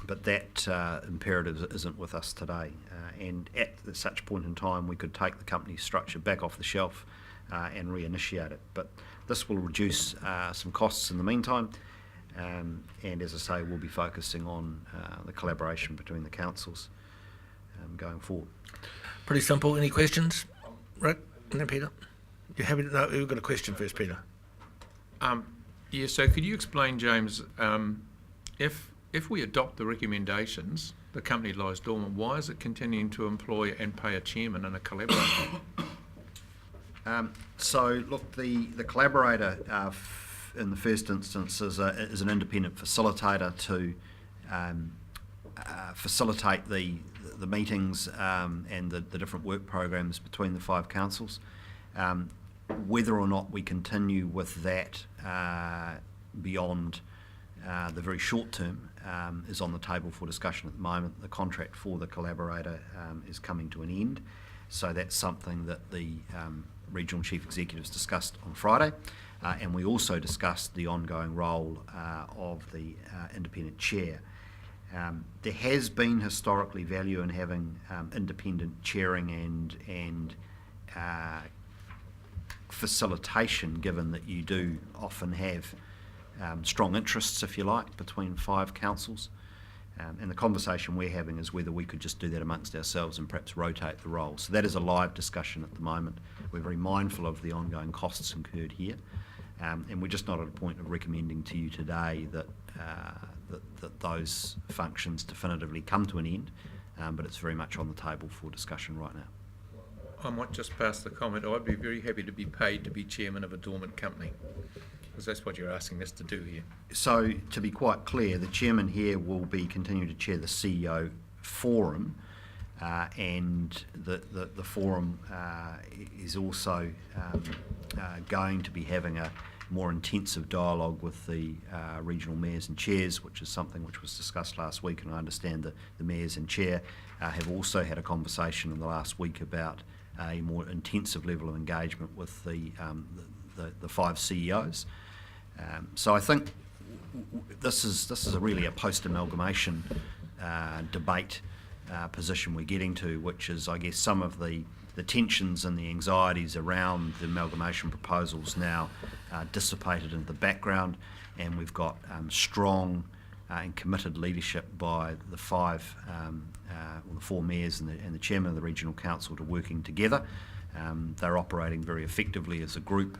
but that imperative isn't with us today. And at such point in time we could take the company structure back off the shelf and reinitiate it. But this will reduce some costs in the meantime, and as I say, we'll be focusing on the collaboration between the councils going forward. Pretty simple. Any questions? Rick? And then Peter? You happy to know? We've got a question first, Peter. Yeah, so could you explain, James, if we adopt the recommendations, the company lies dormant, why is it continuing to employ and pay a chairman and a collaborator? So look, the collaborator in the first instance is an independent facilitator to facilitate the meetings and the different work programs between the 5 councils. Whether or not we continue with that beyond the very short term is on the table for discussion at the moment. The contract for the collaborator is coming to an end, so that's something that the regional chief executives discussed on Friday, and we also discussed the ongoing role of the independent chair. There has been historically value in having independent chairing and facilitation, given that you do often have strong interests, if you like, between 5 councils. And the conversation we're having is whether we could just do that amongst ourselves and perhaps rotate the role. So that is a live discussion at the moment. We're very mindful of the ongoing costs incurred here, and we're just not at a point of recommending to you today that those functions definitively come to an end, but it's very much on the table for discussion right now. I might just pass the comment. I'd be very happy to be paid to be chairman of a dormant company, because that's what you're asking us to do here. So to be quite clear, the chairman here will be continuing to chair the CEO forum, and the forum is also going to be having a more intensive dialogue with the regional mayors and chairs, which is something which was discussed last week, and I understand that the mayors and chair have also had a conversation in the last week about a more intensive level of engagement with the 5 CEOs. So I think this is really a post-amalgamation debate position we're getting to, which is, I guess, some of the tensions and the anxieties around the amalgamation proposals now dissipated into the background, and we've got strong and committed leadership by the four mayors and the chairman of the regional council to working together. They're operating very effectively as a group,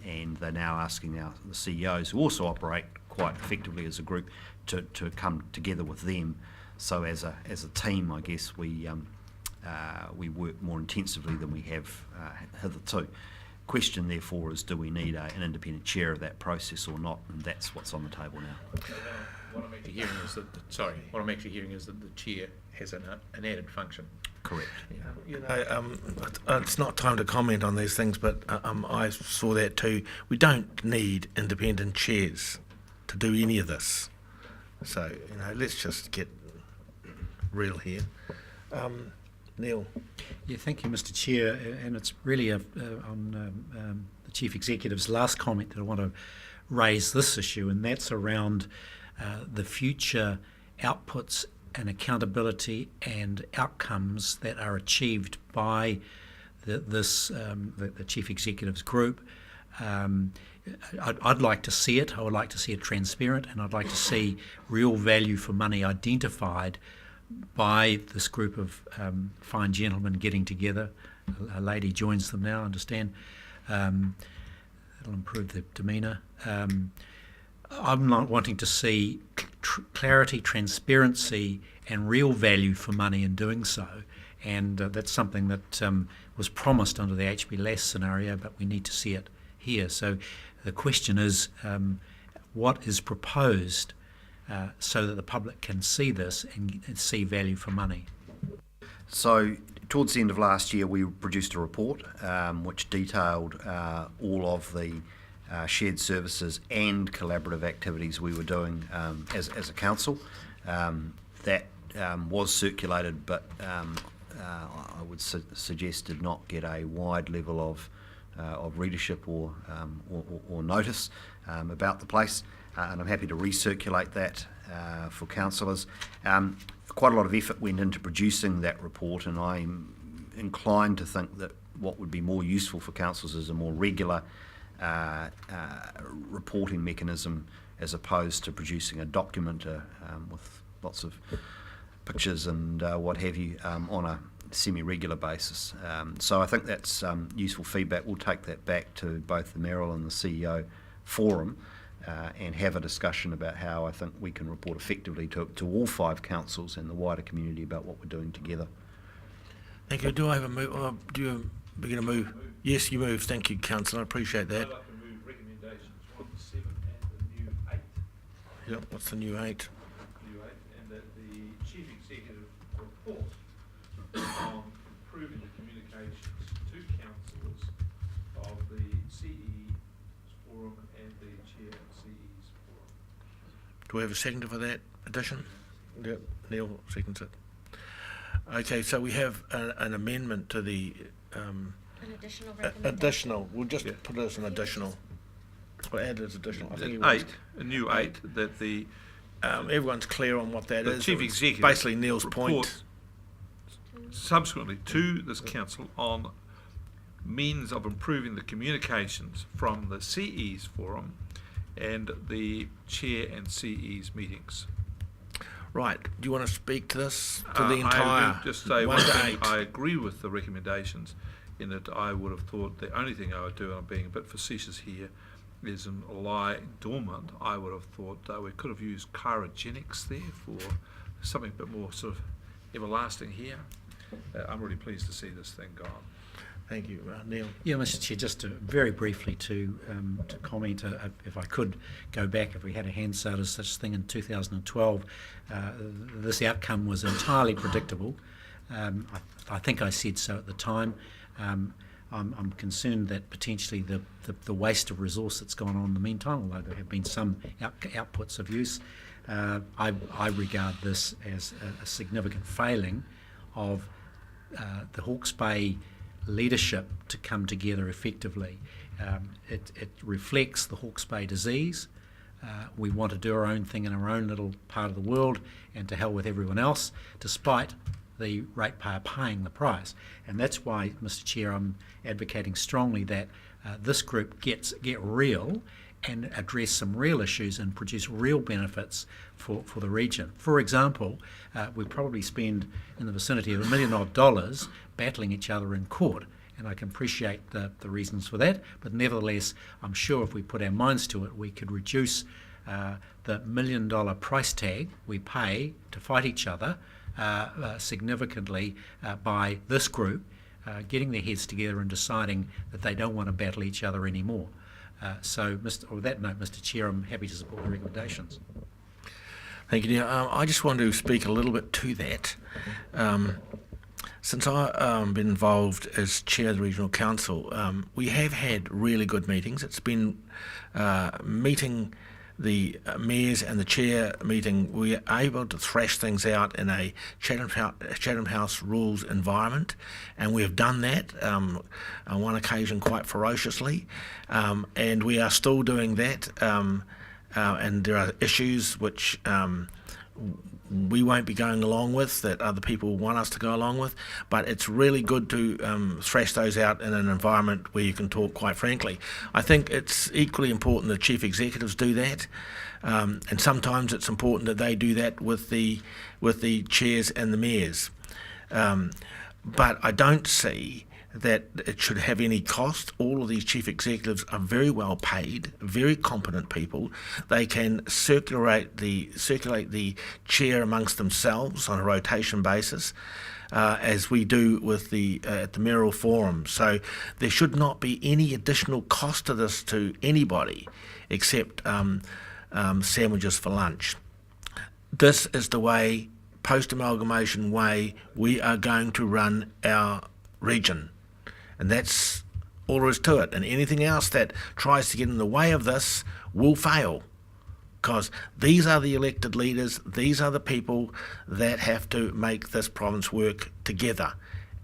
and they're now asking the CEOs, who also operate quite effectively as a group, to come together with them. So as a team, I guess we work more intensively than we have hitherto. Question, therefore, is do we need an independent chair of that process or not? And that's what's on the table now. What I'm actually hearing is that the chair has an added function. Correct. It's not time to comment on these things, but I saw that too. We don't need independent chairs to do any of this. So, let's just get real here. Neil. Yeah, thank you, Mr. Chair. And it's really on the Chief Executive's last comment that I want to raise this issue, and that's around the future outputs and accountability and outcomes that are achieved by the Chief Executive's group. I'd like to see it. I would like to see it transparent, and I'd like to see real value for money identified by this group of fine gentlemen getting together. A lady joins them now, I understand. It'll improve the demeanour. I'm not wanting to see clarity, transparency and real value for money in doing so. And that's something that was promised under the HB Lass scenario, but we need to see it here. So the question is, what is proposed so that the public can see this and see value for money? So towards the end of last year, we produced a report which detailed all of the shared services and collaborative activities we were doing as a council. That was circulated, but I would suggest did not get a wide level of readership or notice about the place, and I'm happy to recirculate that for councillors. Quite a lot of effort went into producing that report, and I'm inclined to think that what would be more useful for councillors is a more regular reporting mechanism, as opposed to producing a document with lots of pictures and what have you on a semi-regular basis. So I think that's useful feedback. We'll take that back to both the mayoral and the CEO forum and have a discussion about how I think we can report effectively to all 5 councils and the wider community about what we're doing together. Thank you. Do I have a move? Or do you begin to move? Yes, you move. Thank you, Councillor. I appreciate that. I'd like to move recommendations 1 to 7 and the new 8. Yep. What's the new 8? New 8, and that the Chief Executive report on improving the communications to councillors of the CE's forum and the Chair of CE's forum. Do we have a seconder for that addition? Yep. Neil seconds it. Okay, so we have an amendment to the An additional recommendation. additional. We'll just put it as an additional. We'll add it as additional. I think he 8, wants- a new 8, that the everyone's clear on what that the is. Chief It was Executive basically Neil's report point. subsequently to this council on means of improving the communications from the CE's forum and the Chair and CE's meetings. Right. Do you want to speak to this, to the I entire would just say 1 one to thing. 8? I agree with the recommendations in that I would have thought the only thing I would do, and I'm being a bit facetious here, is in lie dormant. I would have thought we could have used cryogenics there for something a bit more sort of everlasting here. I'm really pleased to see this thing gone. Thank you, Neil. Yeah, Mr. Chair, just very briefly to comment, if I could go back, if we had a Hansard as such thing in 2012, this outcome was entirely predictable. I think I said so at the time. I'm concerned that potentially the waste of resource that's gone on in the meantime, although there have been some outputs of use, I regard this as a significant failing of the Hawke's Bay leadership to come together effectively. It reflects the Hawke's Bay disease. We want to do our own thing in our own little part of the world, and to hell with everyone else, despite the ratepayer paying the price. And that's why, Mr. Chair, I'm advocating strongly that this group get real and address some real issues and produce real benefits for the region. For example, we probably spend in the vicinity of $1 million battling each other in court, and I can appreciate the reasons for that, but nevertheless, I'm sure if we put our minds to it, we could reduce the $1 million price tag we pay to fight each other significantly by this group getting their heads together and deciding that they don't want to battle each other anymore. So, on that note, Mr. Chair, I'm happy to support the recommendations. Thank you, dear. I just want to speak a little bit to that. Since I've been involved as Chair of the Regional Council, we have had really good meetings. It's been meeting the mayors and the chair meeting. We are able to thrash things out in a Chatham House rules environment, and we have done that on one occasion quite ferociously, and we are still doing that, and there are issues which we won't be going along with that other people want us to go along with, but it's really good to thrash those out in an environment where you can talk quite frankly. I think it's equally important that chief executives do that, and sometimes it's important that they do that with the chairs and the mayors. But I don't see that it should have any cost. All of these chief executives are very well paid, very competent people. They can circulate the chair amongst themselves on a rotation basis, as we do with at the mayoral forum. So there should not be any additional cost to this to anybody except sandwiches for lunch. This is the way, post-amalgamation way, we are going to run our region. And that's all there is to it. And anything else that tries to get in the way of this will fail. Because these are the elected leaders, these are the people that have to make this province work together.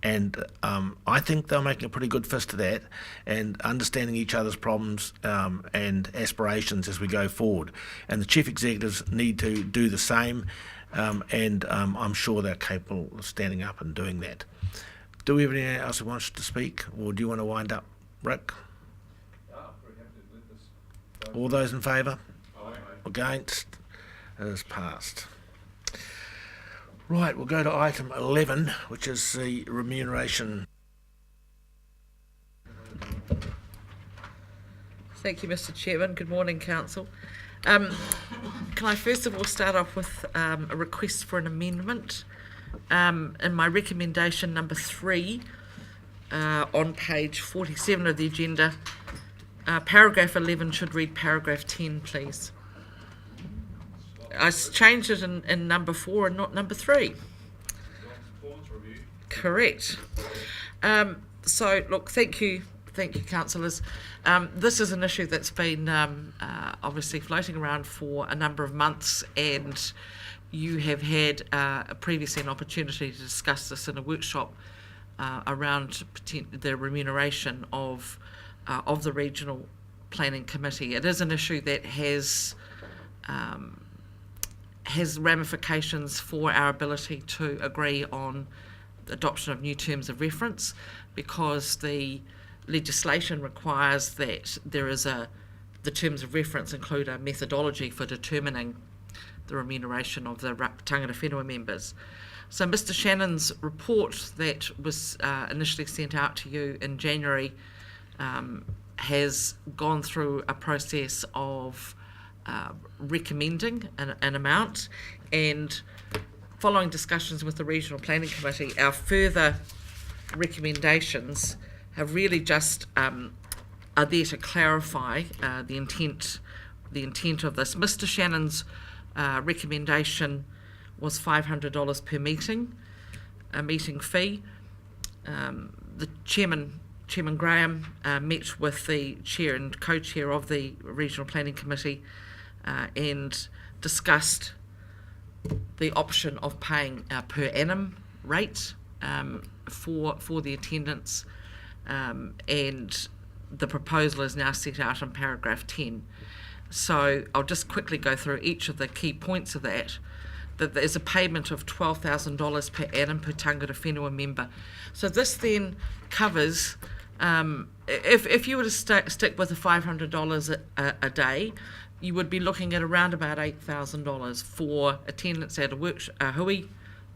And I think they're making a pretty good fist of that and understanding each other's problems and aspirations as we go forward. And the chief executives need to do the same, and I'm sure they're capable of standing up and doing that. Do we have anyone else who wants to speak, or do you want to wind up, Rick? All those in favour? Against? It is passed. Right, we'll go to item 11, which is the remuneration. Thank you, Mr. Chairman. Good morning, Council. Can I first of all start off with a request for an amendment? In my recommendation number 3 on page 47 of the agenda, paragraph 11 should read paragraph 10, please. I changed it in number 4 and not number 3. Correct. So, look, thank you, councillors. This is an issue that's been obviously floating around for a number of months, and you have had previously an opportunity to discuss this in a workshop around the remuneration of the Regional Planning Committee. It is an issue that has ramifications for our ability to agree on the adoption of new terms of reference, because the legislation requires that the terms of reference include a methodology for determining the remuneration of the tangata whenua members. So Mr. Shannon's report that was initially sent out to you in January has gone through a process of recommending an amount, and following discussions with the Regional Planning Committee, our further recommendations have really just are there to clarify the intent of this. Mr. Shannon's recommendation was $500 per meeting, a meeting fee. The Chairman Graham met with the Chair and Co-Chair of the Regional Planning Committee and discussed the option of paying a per annum rate for the attendance, and the proposal is now set out in paragraph 10. So I'll just quickly go through each of the key points of that. That there's a payment of $12,000 per annum per tangata whenua member. So this then covers If you were to stick with the $500 a day, you would be looking at around about $8,000 for attendance at a hui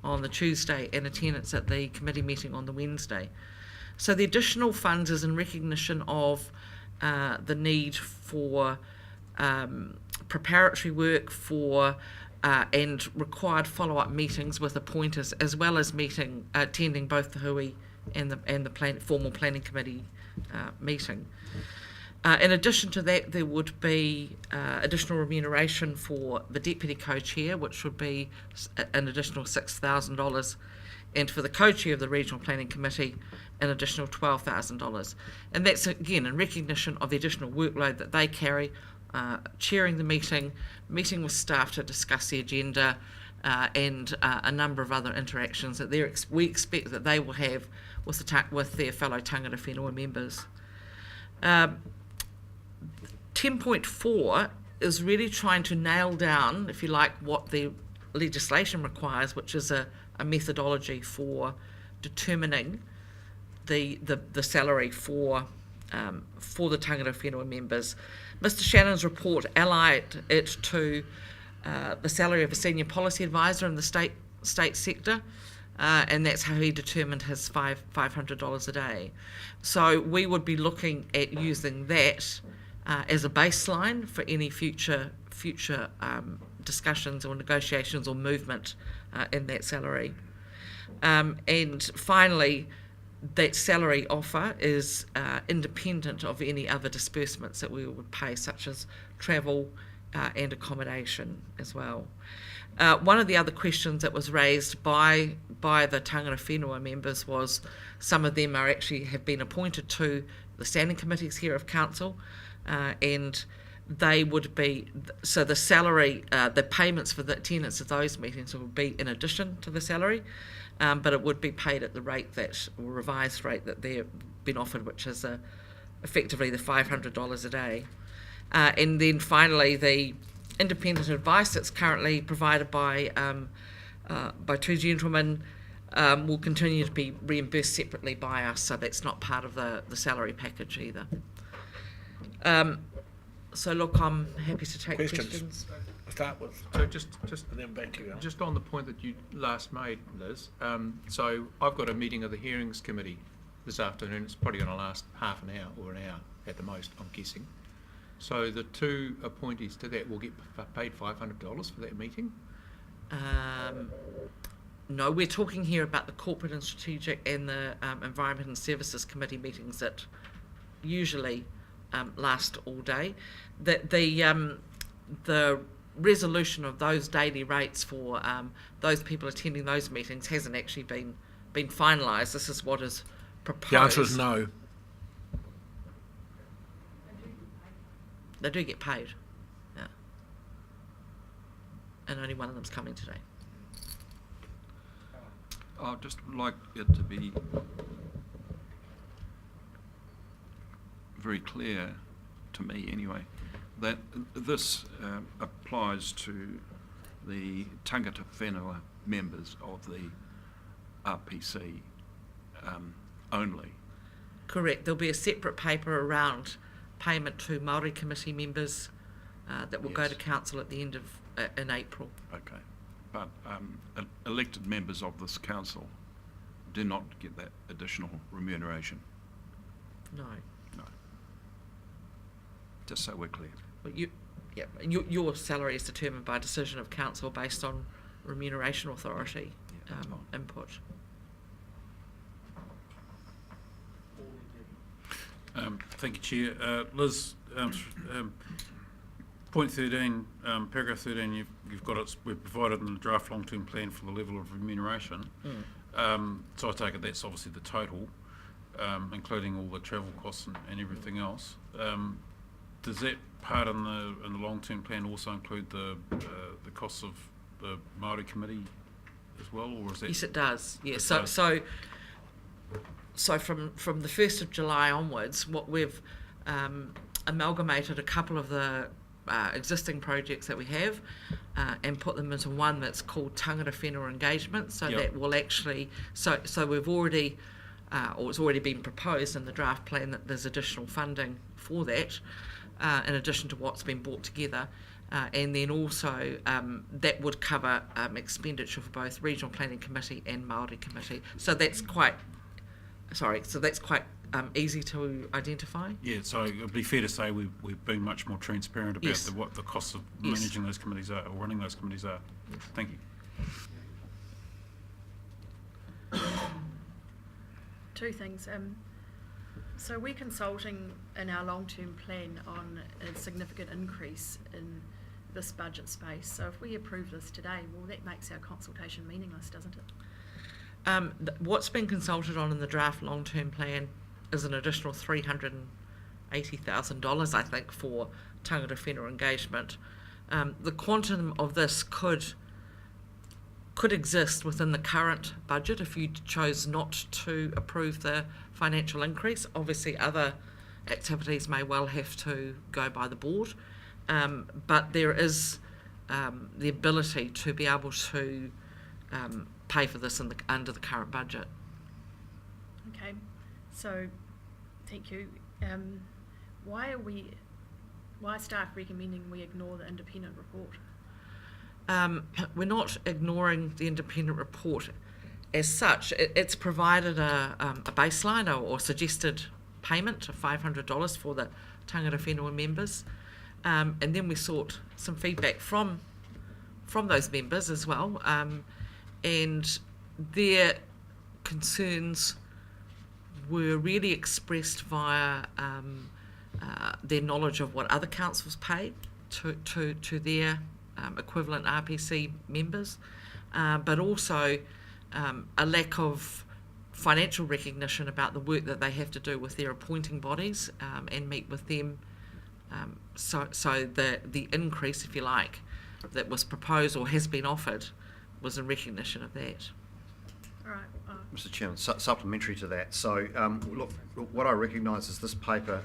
on the Tuesday and attendance at the committee meeting on the Wednesday. So the additional funds is in recognition of the need for preparatory work for and required follow-up meetings with appointers, as well as attending both the hui and the formal planning committee meeting. In addition to that, there would be additional remuneration for the deputy co-chair, which would be an additional $6,000, and for the co-chair of the regional planning committee, an additional $12,000. And that's again in recognition of the additional workload that they carry, chairing the meeting with staff to discuss the agenda, and a number of other interactions that we expect that they will have with their fellow tangata whenua members. 10.4 is really trying to nail down, if you like, what the legislation requires, which is a methodology for determining the salary for the tangata whenua members. Mr. Shannon's report allied it to the salary of a senior policy advisor in the state sector, and that's how he determined his $500 a day. So we would be looking at using that as a baseline for any future discussions or negotiations or movement in that salary. And finally, that salary offer is independent of any other disbursements that we would pay, such as travel and accommodation as well. One of the other questions that was raised by the tangata whenua members was some of them have been appointed to the standing committees here of council, and they would be, so the salary, the payments for the attendance of those meetings would be in addition to the salary, but it would be paid at the rate or revised rate that they've been offered, which is effectively the $500 a day. And then finally, the independent advice that's currently provided by two gentlemen will continue to be reimbursed separately by us, so that's not part of the salary package either. So look, I'm happy to take questions. Start with. So just and then back to you. Just on the point that you last made, Liz. So I've got a meeting of the hearings committee this afternoon. It's probably going to last half an hour or an hour at the most, I'm guessing. So the two appointees to that will get paid $500 for that meeting? No, we're talking here about the corporate and strategic and the environment and services committee meetings that usually last all day. The resolution of those daily rates for those people attending those meetings hasn't actually been finalised. This is what is proposed. The answer is no. They do get paid, yeah. And only one of them's coming today. I'd just like it to be very clear, to me anyway, that this applies to the tangata whenua members of the RPC only. Correct. There'll be a separate paper around payment to Māori committee members that will go to council at the end of in April. Okay, but elected members of this council do not get that additional remuneration. No. Just so we're clear. Well, your salary is determined by decision of council based on remuneration authority input. Thank you, Chair. Liz, point 13, paragraph 13, you've got it, we've provided in the draft long-term plan for the level of remuneration. So I take it that's obviously the total, including all the travel costs and everything else. Does that part in the long-term plan also include the costs of the Māori committee as well, or is that? Yes, it does. Yeah. So from the 1st of July onwards, what we've amalgamated a couple of the existing projects that we have and put them into one that's called Tangata Whenua Engagement. So that will actually, so we've already or it's already been proposed in the draft plan that there's additional funding for that, in addition to what's been brought together. And then also that would cover expenditure for both Regional Planning Committee and Māori Committee. So that's quite easy to identify. Yeah, so it would be fair to say we've been much more transparent about Yes. what the costs of Yes. managing those committees are, or running those committees are. Yes. Thank you. Two things. So we're consulting in our long-term plan on a significant increase in this budget space. So if we approve this today, well, that makes our consultation meaningless, doesn't it? What's been consulted on in the draft long-term plan is an additional $380,000, I think, for tangata whenua engagement. The quantum of this could exist within the current budget if you chose not to approve the financial increase. Obviously, other activities may well have to go by the board, but there is the ability to be able to pay for this under the current budget. Okay, so thank you. Why are staff recommending we ignore the independent report? We're not ignoring the independent report as such. It's provided a baseline or suggested payment of $500 for the tangata whenua members, and then we sought some feedback from those members as well, and their concerns were really expressed via their knowledge of what other councils pay to their equivalent RPC members, but also a lack of financial recognition about the work that they have to do with their appointing bodies and meet with them. So the increase, if you like, that was proposed or has been offered was in recognition of that. All right. Mr Chairman, supplementary to that. So, look, what I recognise is this paper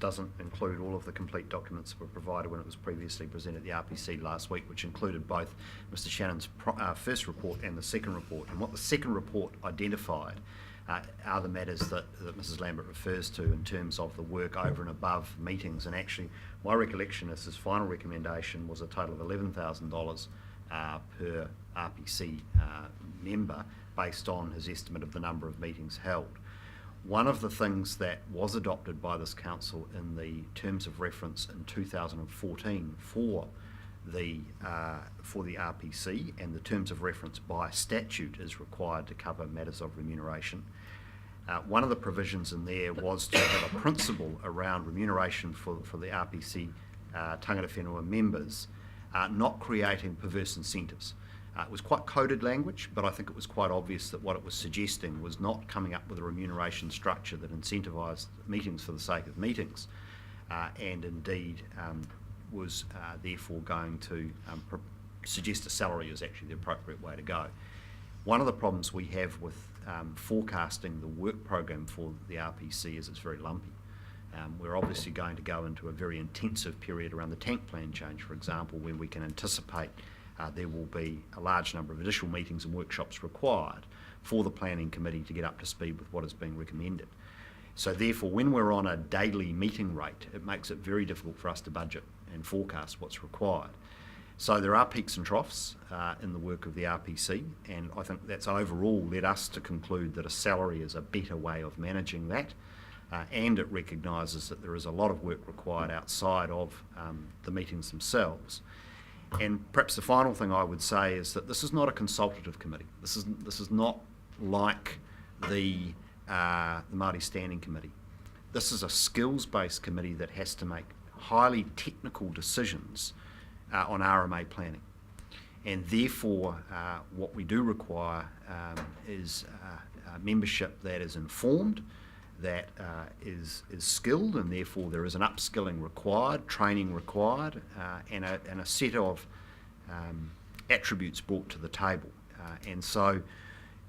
doesn't include all of the complete documents that were provided when it was previously presented at the RPC last week, which included both Mr Shannon's first report and the second report. And what the second report identified are the matters that Mrs Lambert refers to in terms of the work over and above meetings. And actually, my recollection is his final recommendation was a total of $11,000 per RPC member, based on his estimate of the number of meetings held. One of the things that was adopted by this council in the terms of reference in 2014 for the RPC, and the terms of reference by statute is required to cover matters of remuneration. One of the provisions in there was to have a principle around remuneration for the RPC tangata whenua members, not creating perverse incentives. It was quite coded language, but I think it was quite obvious that what it was suggesting was not coming up with a remuneration structure that incentivised meetings for the sake of meetings, and indeed was therefore going to suggest a salary is actually the appropriate way to go. One of the problems we have with forecasting the work program for the RPC is it's very lumpy. We're obviously going to go into a very intensive period around the tank plan change, for example, where we can anticipate there will be a large number of additional meetings and workshops required for the planning committee to get up to speed with what is being recommended. So therefore, when we're on a daily meeting rate, it makes it very difficult for us to budget and forecast what's required. So there are peaks and troughs in the work of the RPC, and I think that's overall led us to conclude that a salary is a better way of managing that, and it recognises that there is a lot of work required outside of the meetings themselves. And perhaps the final thing I would say is that this is not a consultative committee. This is not like the Māori Standing Committee. This is a skills-based committee that has to make highly technical decisions on RMA planning. And therefore, what we do require is membership that is informed, that is skilled, and therefore there is an upskilling required, training required, and a set of attributes brought to the table. And so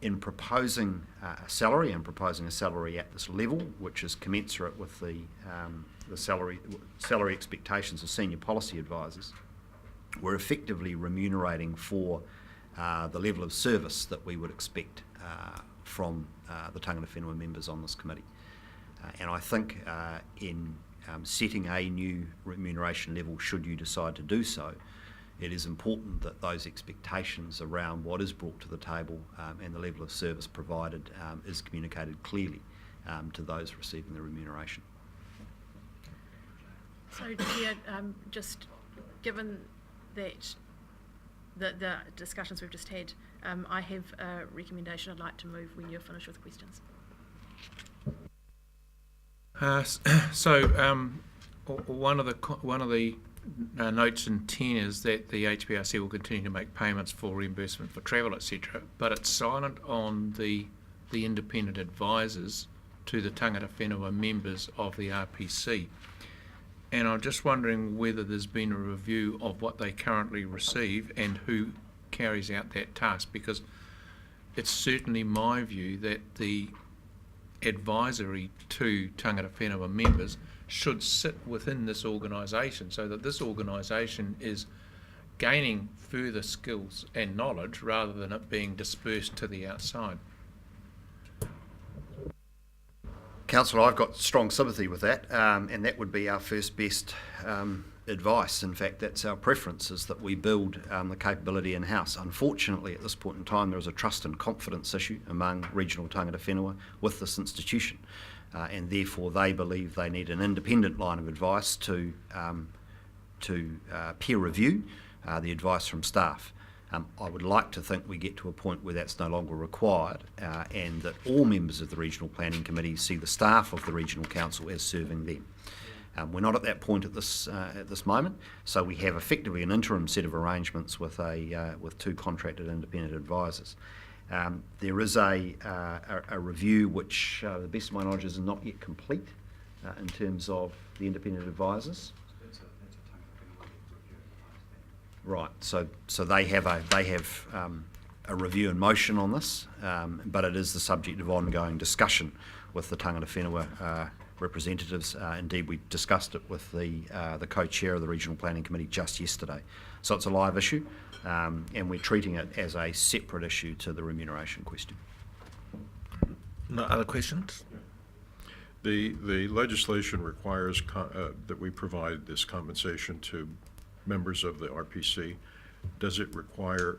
in proposing a salary at this level, which is commensurate with the salary expectations of senior policy advisors, we're effectively remunerating for the level of service that we would expect from the tangata whenua members on this committee. And I think in setting a new remuneration level, should you decide to do so, it is important that those expectations around what is brought to the table and the level of service provided is communicated clearly to those receiving the remuneration. So, Chair, just given that the discussions we've just had, I have a recommendation I'd like to move when you're finished with questions. One of the notes in 10 is that the HPRC will continue to make payments for reimbursement for travel, etc. But it's silent on the independent advisors to the tangata whenua members of the RPC. And I'm just wondering whether there's been a review of what they currently receive and who carries out that task, because it's certainly my view that the advisory to tangata whenua members should sit within this organisation, so that this organisation is gaining further skills and knowledge rather than it being dispersed to the outside. Councillor, I've got strong sympathy with that, and that would be our first best advice. In fact, that's our preference, is that we build the capability in-house. Unfortunately, at this point in time, there is a trust and confidence issue among regional tangata whenua with this institution, and therefore they believe they need an independent line of advice to peer review the advice from staff. I would like to think we get to a point where that's no longer required, and that all members of the Regional Planning Committee see the staff of the Regional Council as serving them. We're not at that point at this moment, so we have effectively an interim set of arrangements with two contracted independent advisors. There is a review which, to the best of my knowledge, is not yet complete in terms of the independent advisors. Right, so they have a review in motion on this, but it is the subject of ongoing discussion with the tangata whenua representatives. Indeed, we discussed it with the co-chair of the Regional Planning Committee just yesterday. So it's a live issue, and we're treating it as a separate issue to the remuneration question. No other questions? The legislation requires that we provide this compensation to members of the RPC. Does it require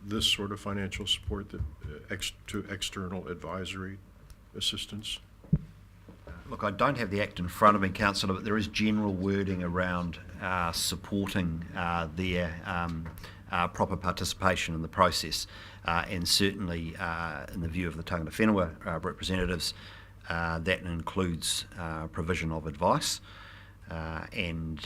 this sort of financial support to external advisory assistance? Look, I don't have the Act in front of me, Councillor, but there is general wording around supporting their proper participation in the process, and certainly in the view of the tangata whenua representatives, that includes provision of advice. And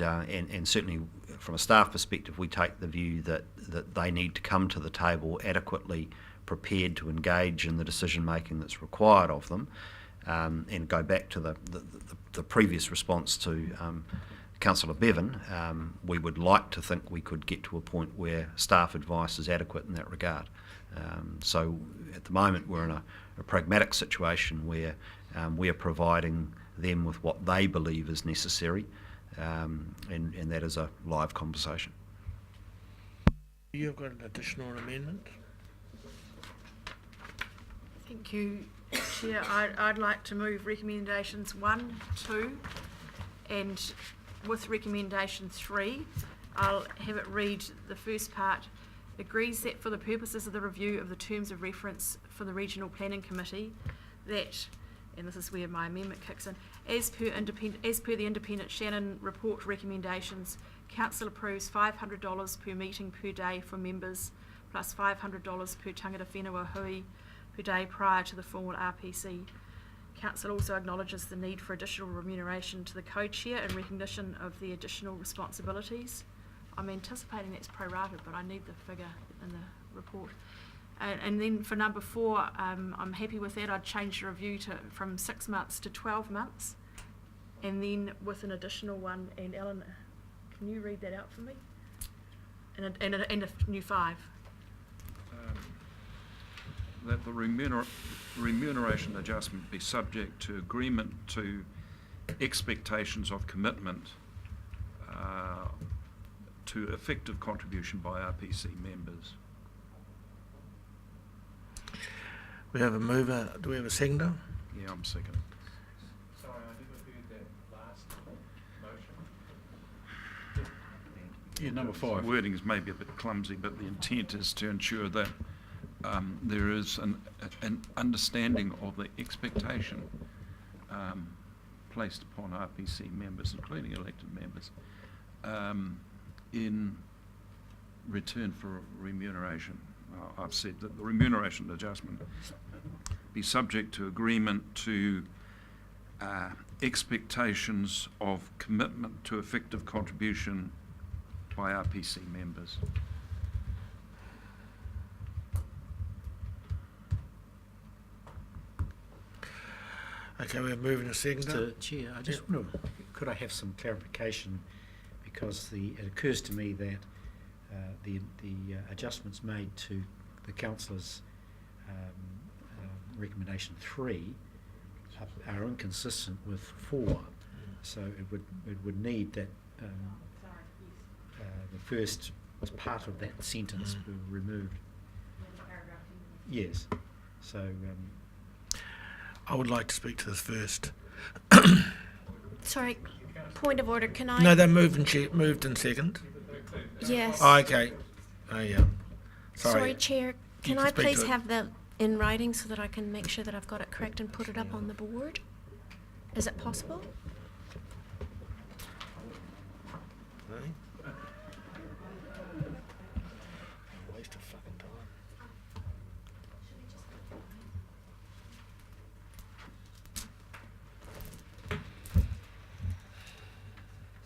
certainly from a staff perspective, we take the view that they need to come to the table adequately prepared to engage in the decision making that's required of them, and go back to the previous response to Councillor Bevan. We would like to think we could get to a point where staff advice is adequate in that regard. So at the moment we're in a pragmatic situation where we are providing them with what they believe is necessary, and that is a live conversation. You've got an additional amendment? Thank you, Chair. I'd like to move recommendations 1, 2, and with recommendation 3, I'll have it read the first part. Agrees that for the purposes of the review of the terms of reference for the Regional Planning Committee, that, and this is where my amendment kicks in, as per the independent Shannon report recommendations, Council approves $500 per meeting per day for members, plus $500 per tangata whenua hui per day prior to the formal RPC. Council also acknowledges the need for additional remuneration to the co-chair in recognition of the additional responsibilities. I'm anticipating that's prorated, but I need the figure in the report. And then for number 4, I'm happy with that. I'd change the review from 6 months to 12 months. And then with an additional one, and Ellen, can you read that out for me? And a new 5. That the remuneration adjustment be subject to agreement to expectations of commitment to effective contribution by RPC members. We have a mover. Do we have a seconder? Yeah, I'm second. Sorry, I never heard that last motion. Yeah, number 5. Wording is maybe a bit clumsy, but the intent is to ensure that there is an understanding of the expectation placed upon RPC members, including elected members, in return for remuneration. I've said that the remuneration adjustment be subject to agreement to expectations of commitment to effective contribution by RPC members. Okay, we're moving a seconder. Mr. Chair, I just want to, could I have some clarification? Because it occurs to me that the adjustments made to the councillor's recommendation 3 are inconsistent with 4. So it would need that the first part of that sentence be removed. Yes. So I would like to speak to this first. Sorry, point of order, can I? No, they moved in second. Yes. Oh, okay. Oh, yeah. Sorry, Chair, can I speak please to it. have that in writing so that I can make sure that I've got it correct and put it up on the board? Is it possible? Waste of fucking time.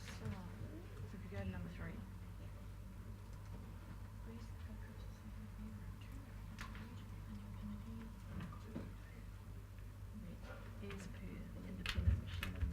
So if you go to number 3. Is per the independent Shannon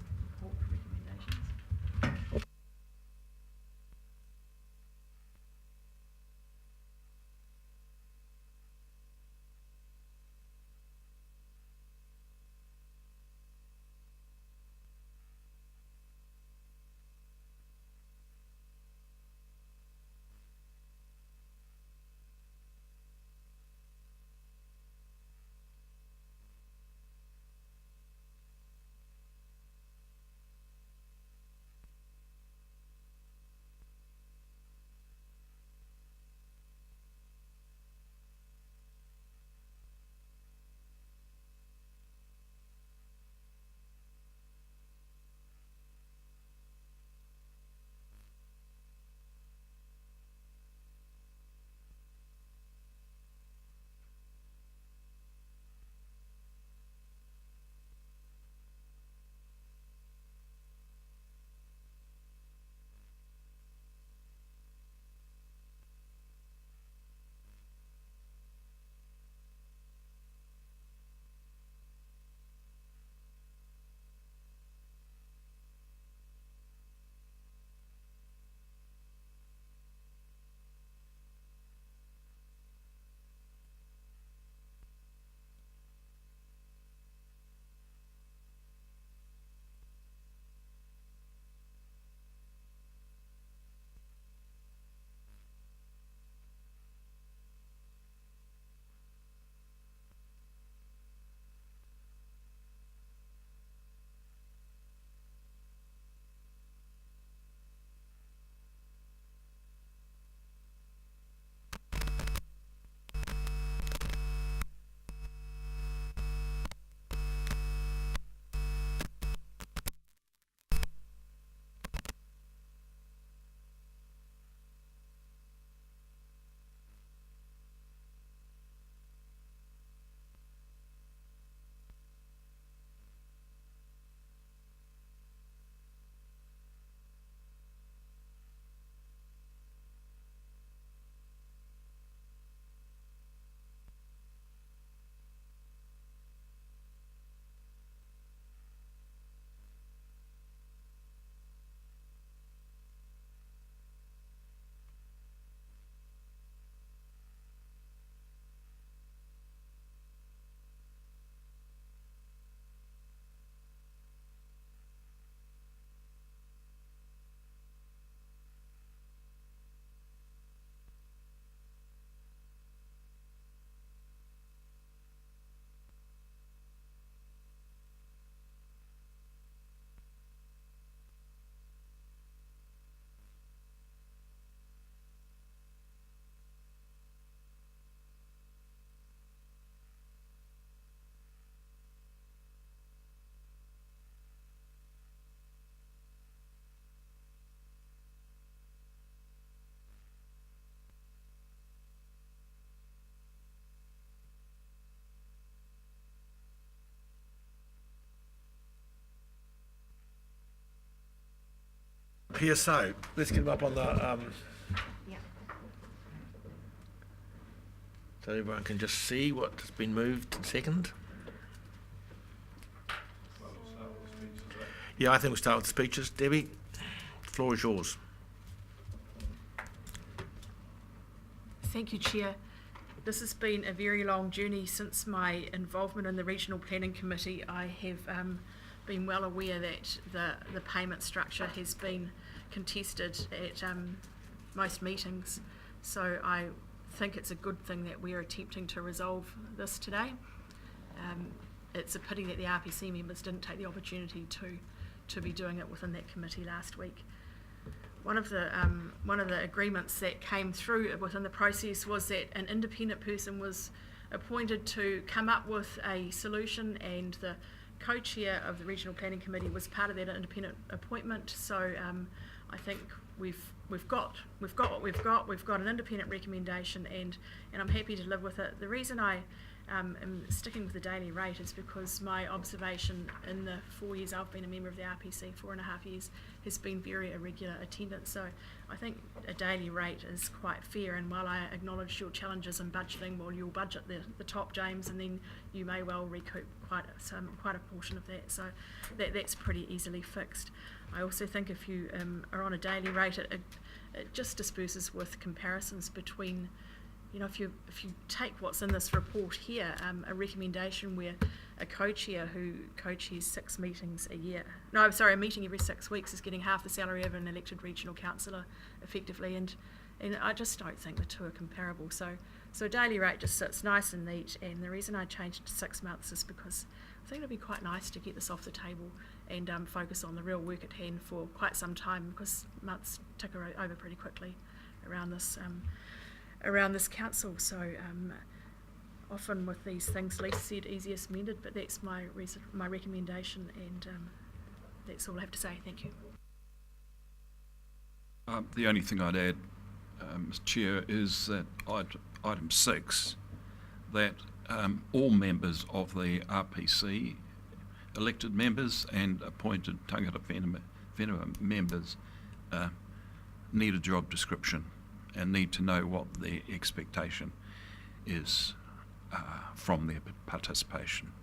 PSO. Let's get them up on the, Yeah. so everyone can just see what has been moved and seconded. Yeah, I think we'll start with speeches. Debbie, the floor is yours. Thank you, Chair. This has been a very long journey since my involvement in the Regional Planning Committee. I have been well aware that the payment structure has been contested at most meetings. So I think it's a good thing that we are attempting to resolve this today. It's a pity that the RPC members didn't take the opportunity to be doing it within that committee last week. One of the agreements that came through within the process was that an independent person was appointed to come up with a solution, and the co-chair of the Regional Planning Committee was part of that independent appointment. So I think we've got what we've got. We've got an independent recommendation, and I'm happy to live with it. The reason I am sticking with the daily rate is because my observation in the 4 years I've been a member of the RPC, 4.5 years, has been very irregular attendance. So I think a daily rate is quite fair, and while I acknowledge your challenges in budgeting, well, you'll budget the top, James, and then you may well recoup quite a portion of that. So that's pretty easily fixed. I also think if you are on a daily rate, it just disperses with comparisons between, you know, if you take what's in this report here, a recommendation where a co-chair who co-chairs 6 meetings a year, a meeting every 6 weeks, is getting half the salary of an elected regional councillor effectively, and I just don't think the two are comparable. So a daily rate just sits nice and neat, and the reason I changed it to 6 months is because I think it'd be quite nice to get this off the table and focus on the real work at hand for quite some time, because months tick over pretty quickly around this council. So often with these things, least said, easiest mended, but that's my recommendation, and that's all I have to say. Thank you. The only thing I'd add, Mr. Chair, is that item 6, that all members of the RPC, elected members and appointed tangata whenua members, need a job description and need to know what the expectation is from their participation.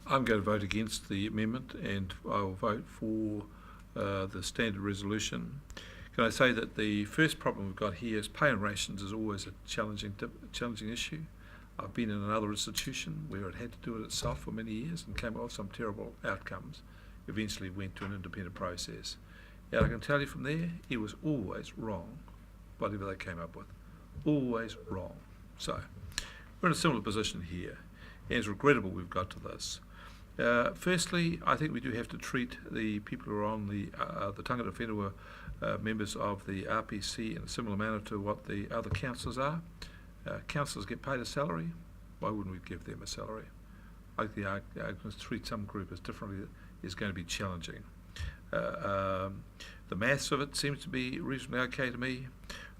I'm going to vote against the amendment, and I will vote for the standard resolution. Can I say that the first problem we've got here is pay and rations is always a challenging issue. I've been in another institution where it had to do it itself for many years and came up with some terrible outcomes. Eventually went to an independent process. And I can tell you from there, it was always wrong, whatever they came up with. Always wrong. So, we're in a similar position here, and it's regrettable we've got to this. Firstly, I think we do have to treat the people who are on the tangata whenua members of the RPC in a similar manner to what the other councillors are. Councillors get paid a salary. Why wouldn't we give them a salary? I think the argument to treat some group as differently is going to be challenging. The maths of it seems to be reasonably okay to me.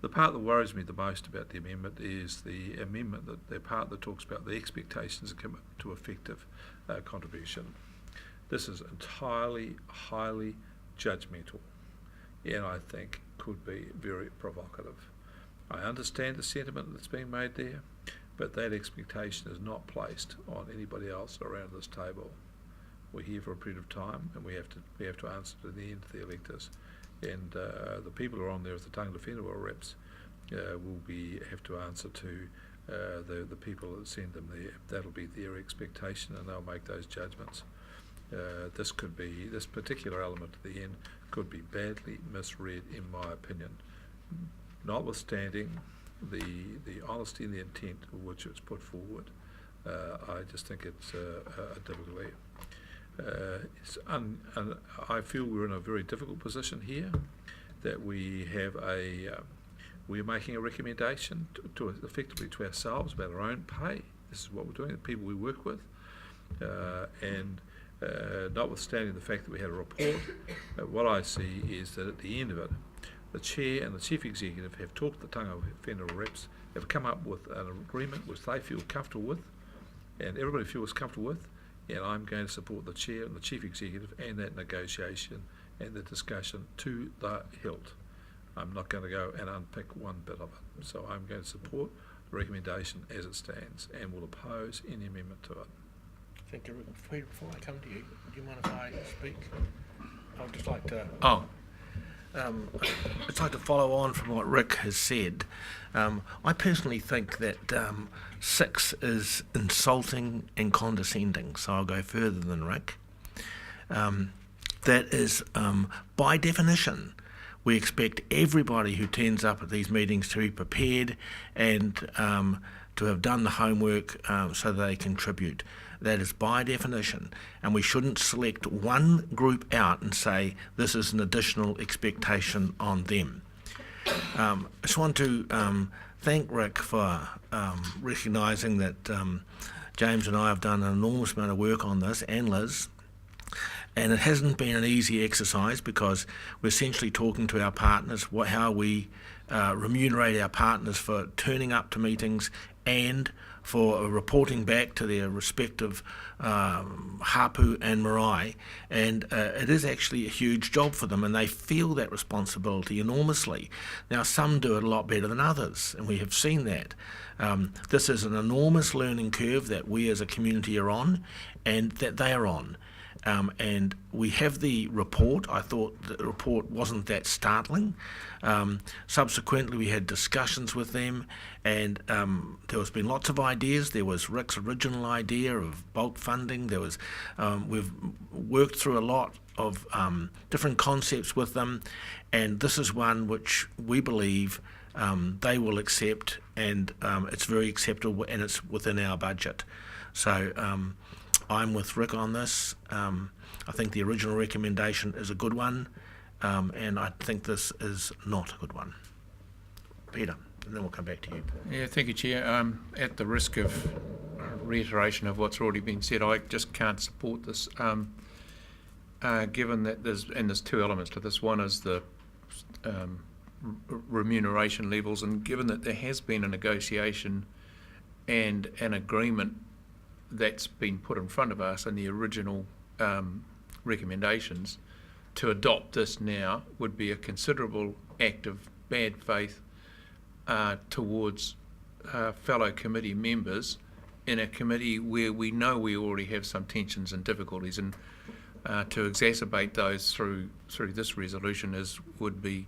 The part that worries me the most about the amendment is the amendment, the part that talks about the expectations to effective contribution. This is entirely highly judgmental, and I think could be very provocative. I understand the sentiment that's being made there, but that expectation is not placed on anybody else around this table. We're here for a period of time, and we have to answer to the end to the electors, and the people who are on there as the tangata whenua reps will have to answer to the people that send them there. That'll be their expectation, and they'll make those judgments. This particular element at the end could be badly misread, in my opinion, notwithstanding the honesty and the intent of which it's put forward. I just think it's a difficulty. I feel we're in a very difficult position here, that we're making a recommendation to effectively to ourselves about our own pay. This is what we're doing, the people we work with, and notwithstanding the fact that we had a report, what I see is that at the end of it, the chair and the chief executive have talked to the tangata whenua reps, have come up with an agreement which they feel comfortable with, and everybody feels comfortable with, and I'm going to support the Chair and the Chief Executive and that negotiation and the discussion to the hilt. I'm not going to go and unpick one bit of it. So I'm going to support the recommendation as it stands and will oppose any amendment to it. Thank you, Rick. Before I come to you, do you mind if I speak? I'd just like to... I'd like to follow on from what Rick has said. I personally think that 6 is insulting and condescending, so I'll go further than Rick. That is, by definition, we expect everybody who turns up at these meetings to be prepared and to have done the homework so they contribute. That is by definition, and we shouldn't select one group out and say this is an additional expectation on them. I just want to thank Rick for recognising that James and I have done an enormous amount of work on this, and Liz, and it hasn't been an easy exercise because we're essentially talking to our partners how we remunerate our partners for turning up to meetings and for reporting back to their respective hapu and marae, and it is actually a huge job for them, and they feel that responsibility enormously. Now, some do it a lot better than others, and we have seen that. This is an enormous learning curve that we as a community are on, and that they are on. And we have the report. I thought the report wasn't that startling. Subsequently, we had discussions with them, and there has been lots of ideas. There was Rick's original idea of bulk funding. There was we've worked through a lot of different concepts with them, and this is one which we believe they will accept, and it's very acceptable, and it's within our budget. So. I'm with Rick on this. I think the original recommendation is a good one, and I think this is not a good one. Peter, and then we'll come back to you. Yeah, thank you, Chair. At the risk of reiteration of what's already been said, I just can't support this, given that there's 2 elements to this. One is the remuneration levels, and given that there has been a negotiation and an agreement that's been put in front of us in the original recommendations, to adopt this now would be a considerable act of bad faith towards fellow committee members in a committee where we know we already have some tensions and difficulties, and to exacerbate those through this resolution would be,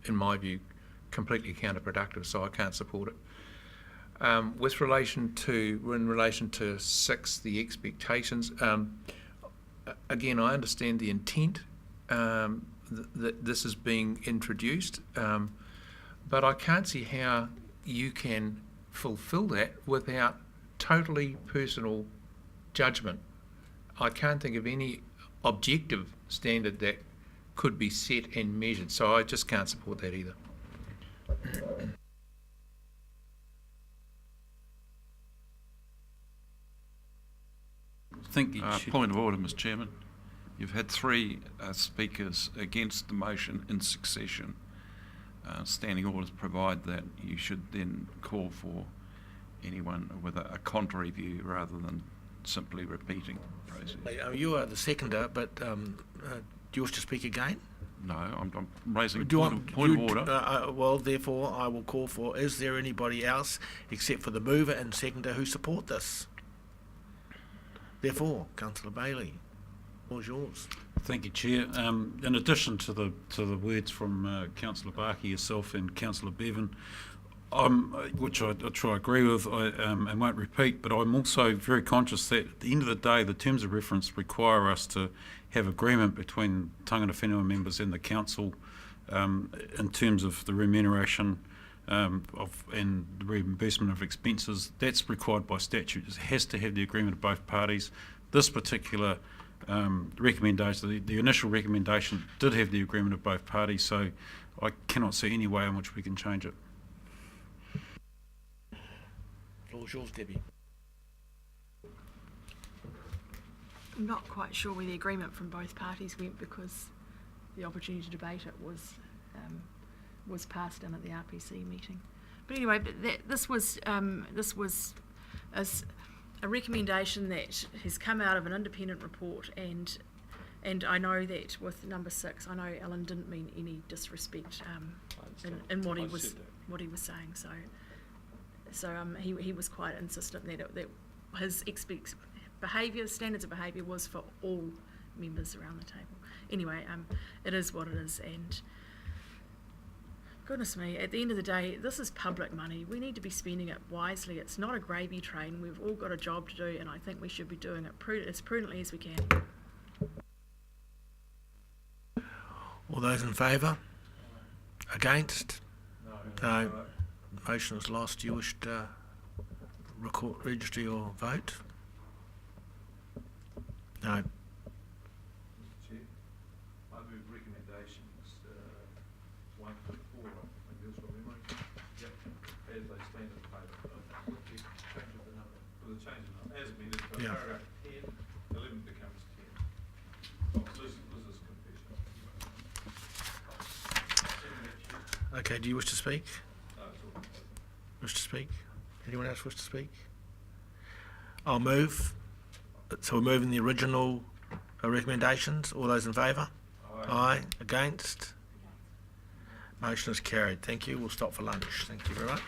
in my view, completely counterproductive, so I can't support it. In relation to 6, the expectations, again, I understand the intent that this is being introduced, but I can't see how you can fulfil that without totally personal judgment. I can't think of any objective standard that could be set and measured, so I just can't support that either. Thank you. Point of order, Mr. Chairman. You've had 3 speakers against the motion in succession. Standing orders provide that you should then call for anyone with a contrary view rather than simply repeating the process. You are the seconder, but do you wish to speak again? No, I'm raising point of order. Well, therefore, I will call for, is there anybody else except for the mover and seconder who support this? Therefore, Councillor Bailey, all's yours. Thank you, Chair. In addition to the words from Councillor Barkey, yourself, and Councillor Bevan, which I try to agree with and won't repeat, but I'm also very conscious that at the end of the day, the terms of reference require us to have agreement between tangata whenua members and the council in terms of the remuneration and the reimbursement of expenses. That's required by statute. It has to have the agreement of both parties. This particular recommendation, the initial recommendation, did have the agreement of both parties, so I cannot see any way in which we can change it. The floor's yours, Debbie. I'm not quite sure where the agreement from both parties went, because the opportunity to debate it was passed in at the RPC meeting. But anyway, this was a recommendation that has come out of an independent report, and I know that with number 6, I know Alan didn't mean any disrespect in what he was saying. So he was quite insistent that his standards of behaviour was for all members around the table. Anyway, it is what it is, and goodness me, at the end of the day, this is public money. We need to be spending it wisely. It's not a gravy train. We've all got a job to do, and I think we should be doing it as prudently as we can. All those in favour? Against? No. Motion is lost. You wish to register your vote? No. Mr. Chair, I move recommendations 1 to 4. I think that's what we make. Yep. As they stand in favour. Change of the number. Well, the change of the number. As amended, so Yeah. paragraph 10, 11 becomes 10. Oh, this is confession. Okay, do you wish to speak? No, it's all. Wish to speak? Anyone else wish to speak? I'll move. So we're moving the original recommendations. All those in favour? Aye. Against? Motion is carried. Thank you. We'll stop for lunch. Thank you very much.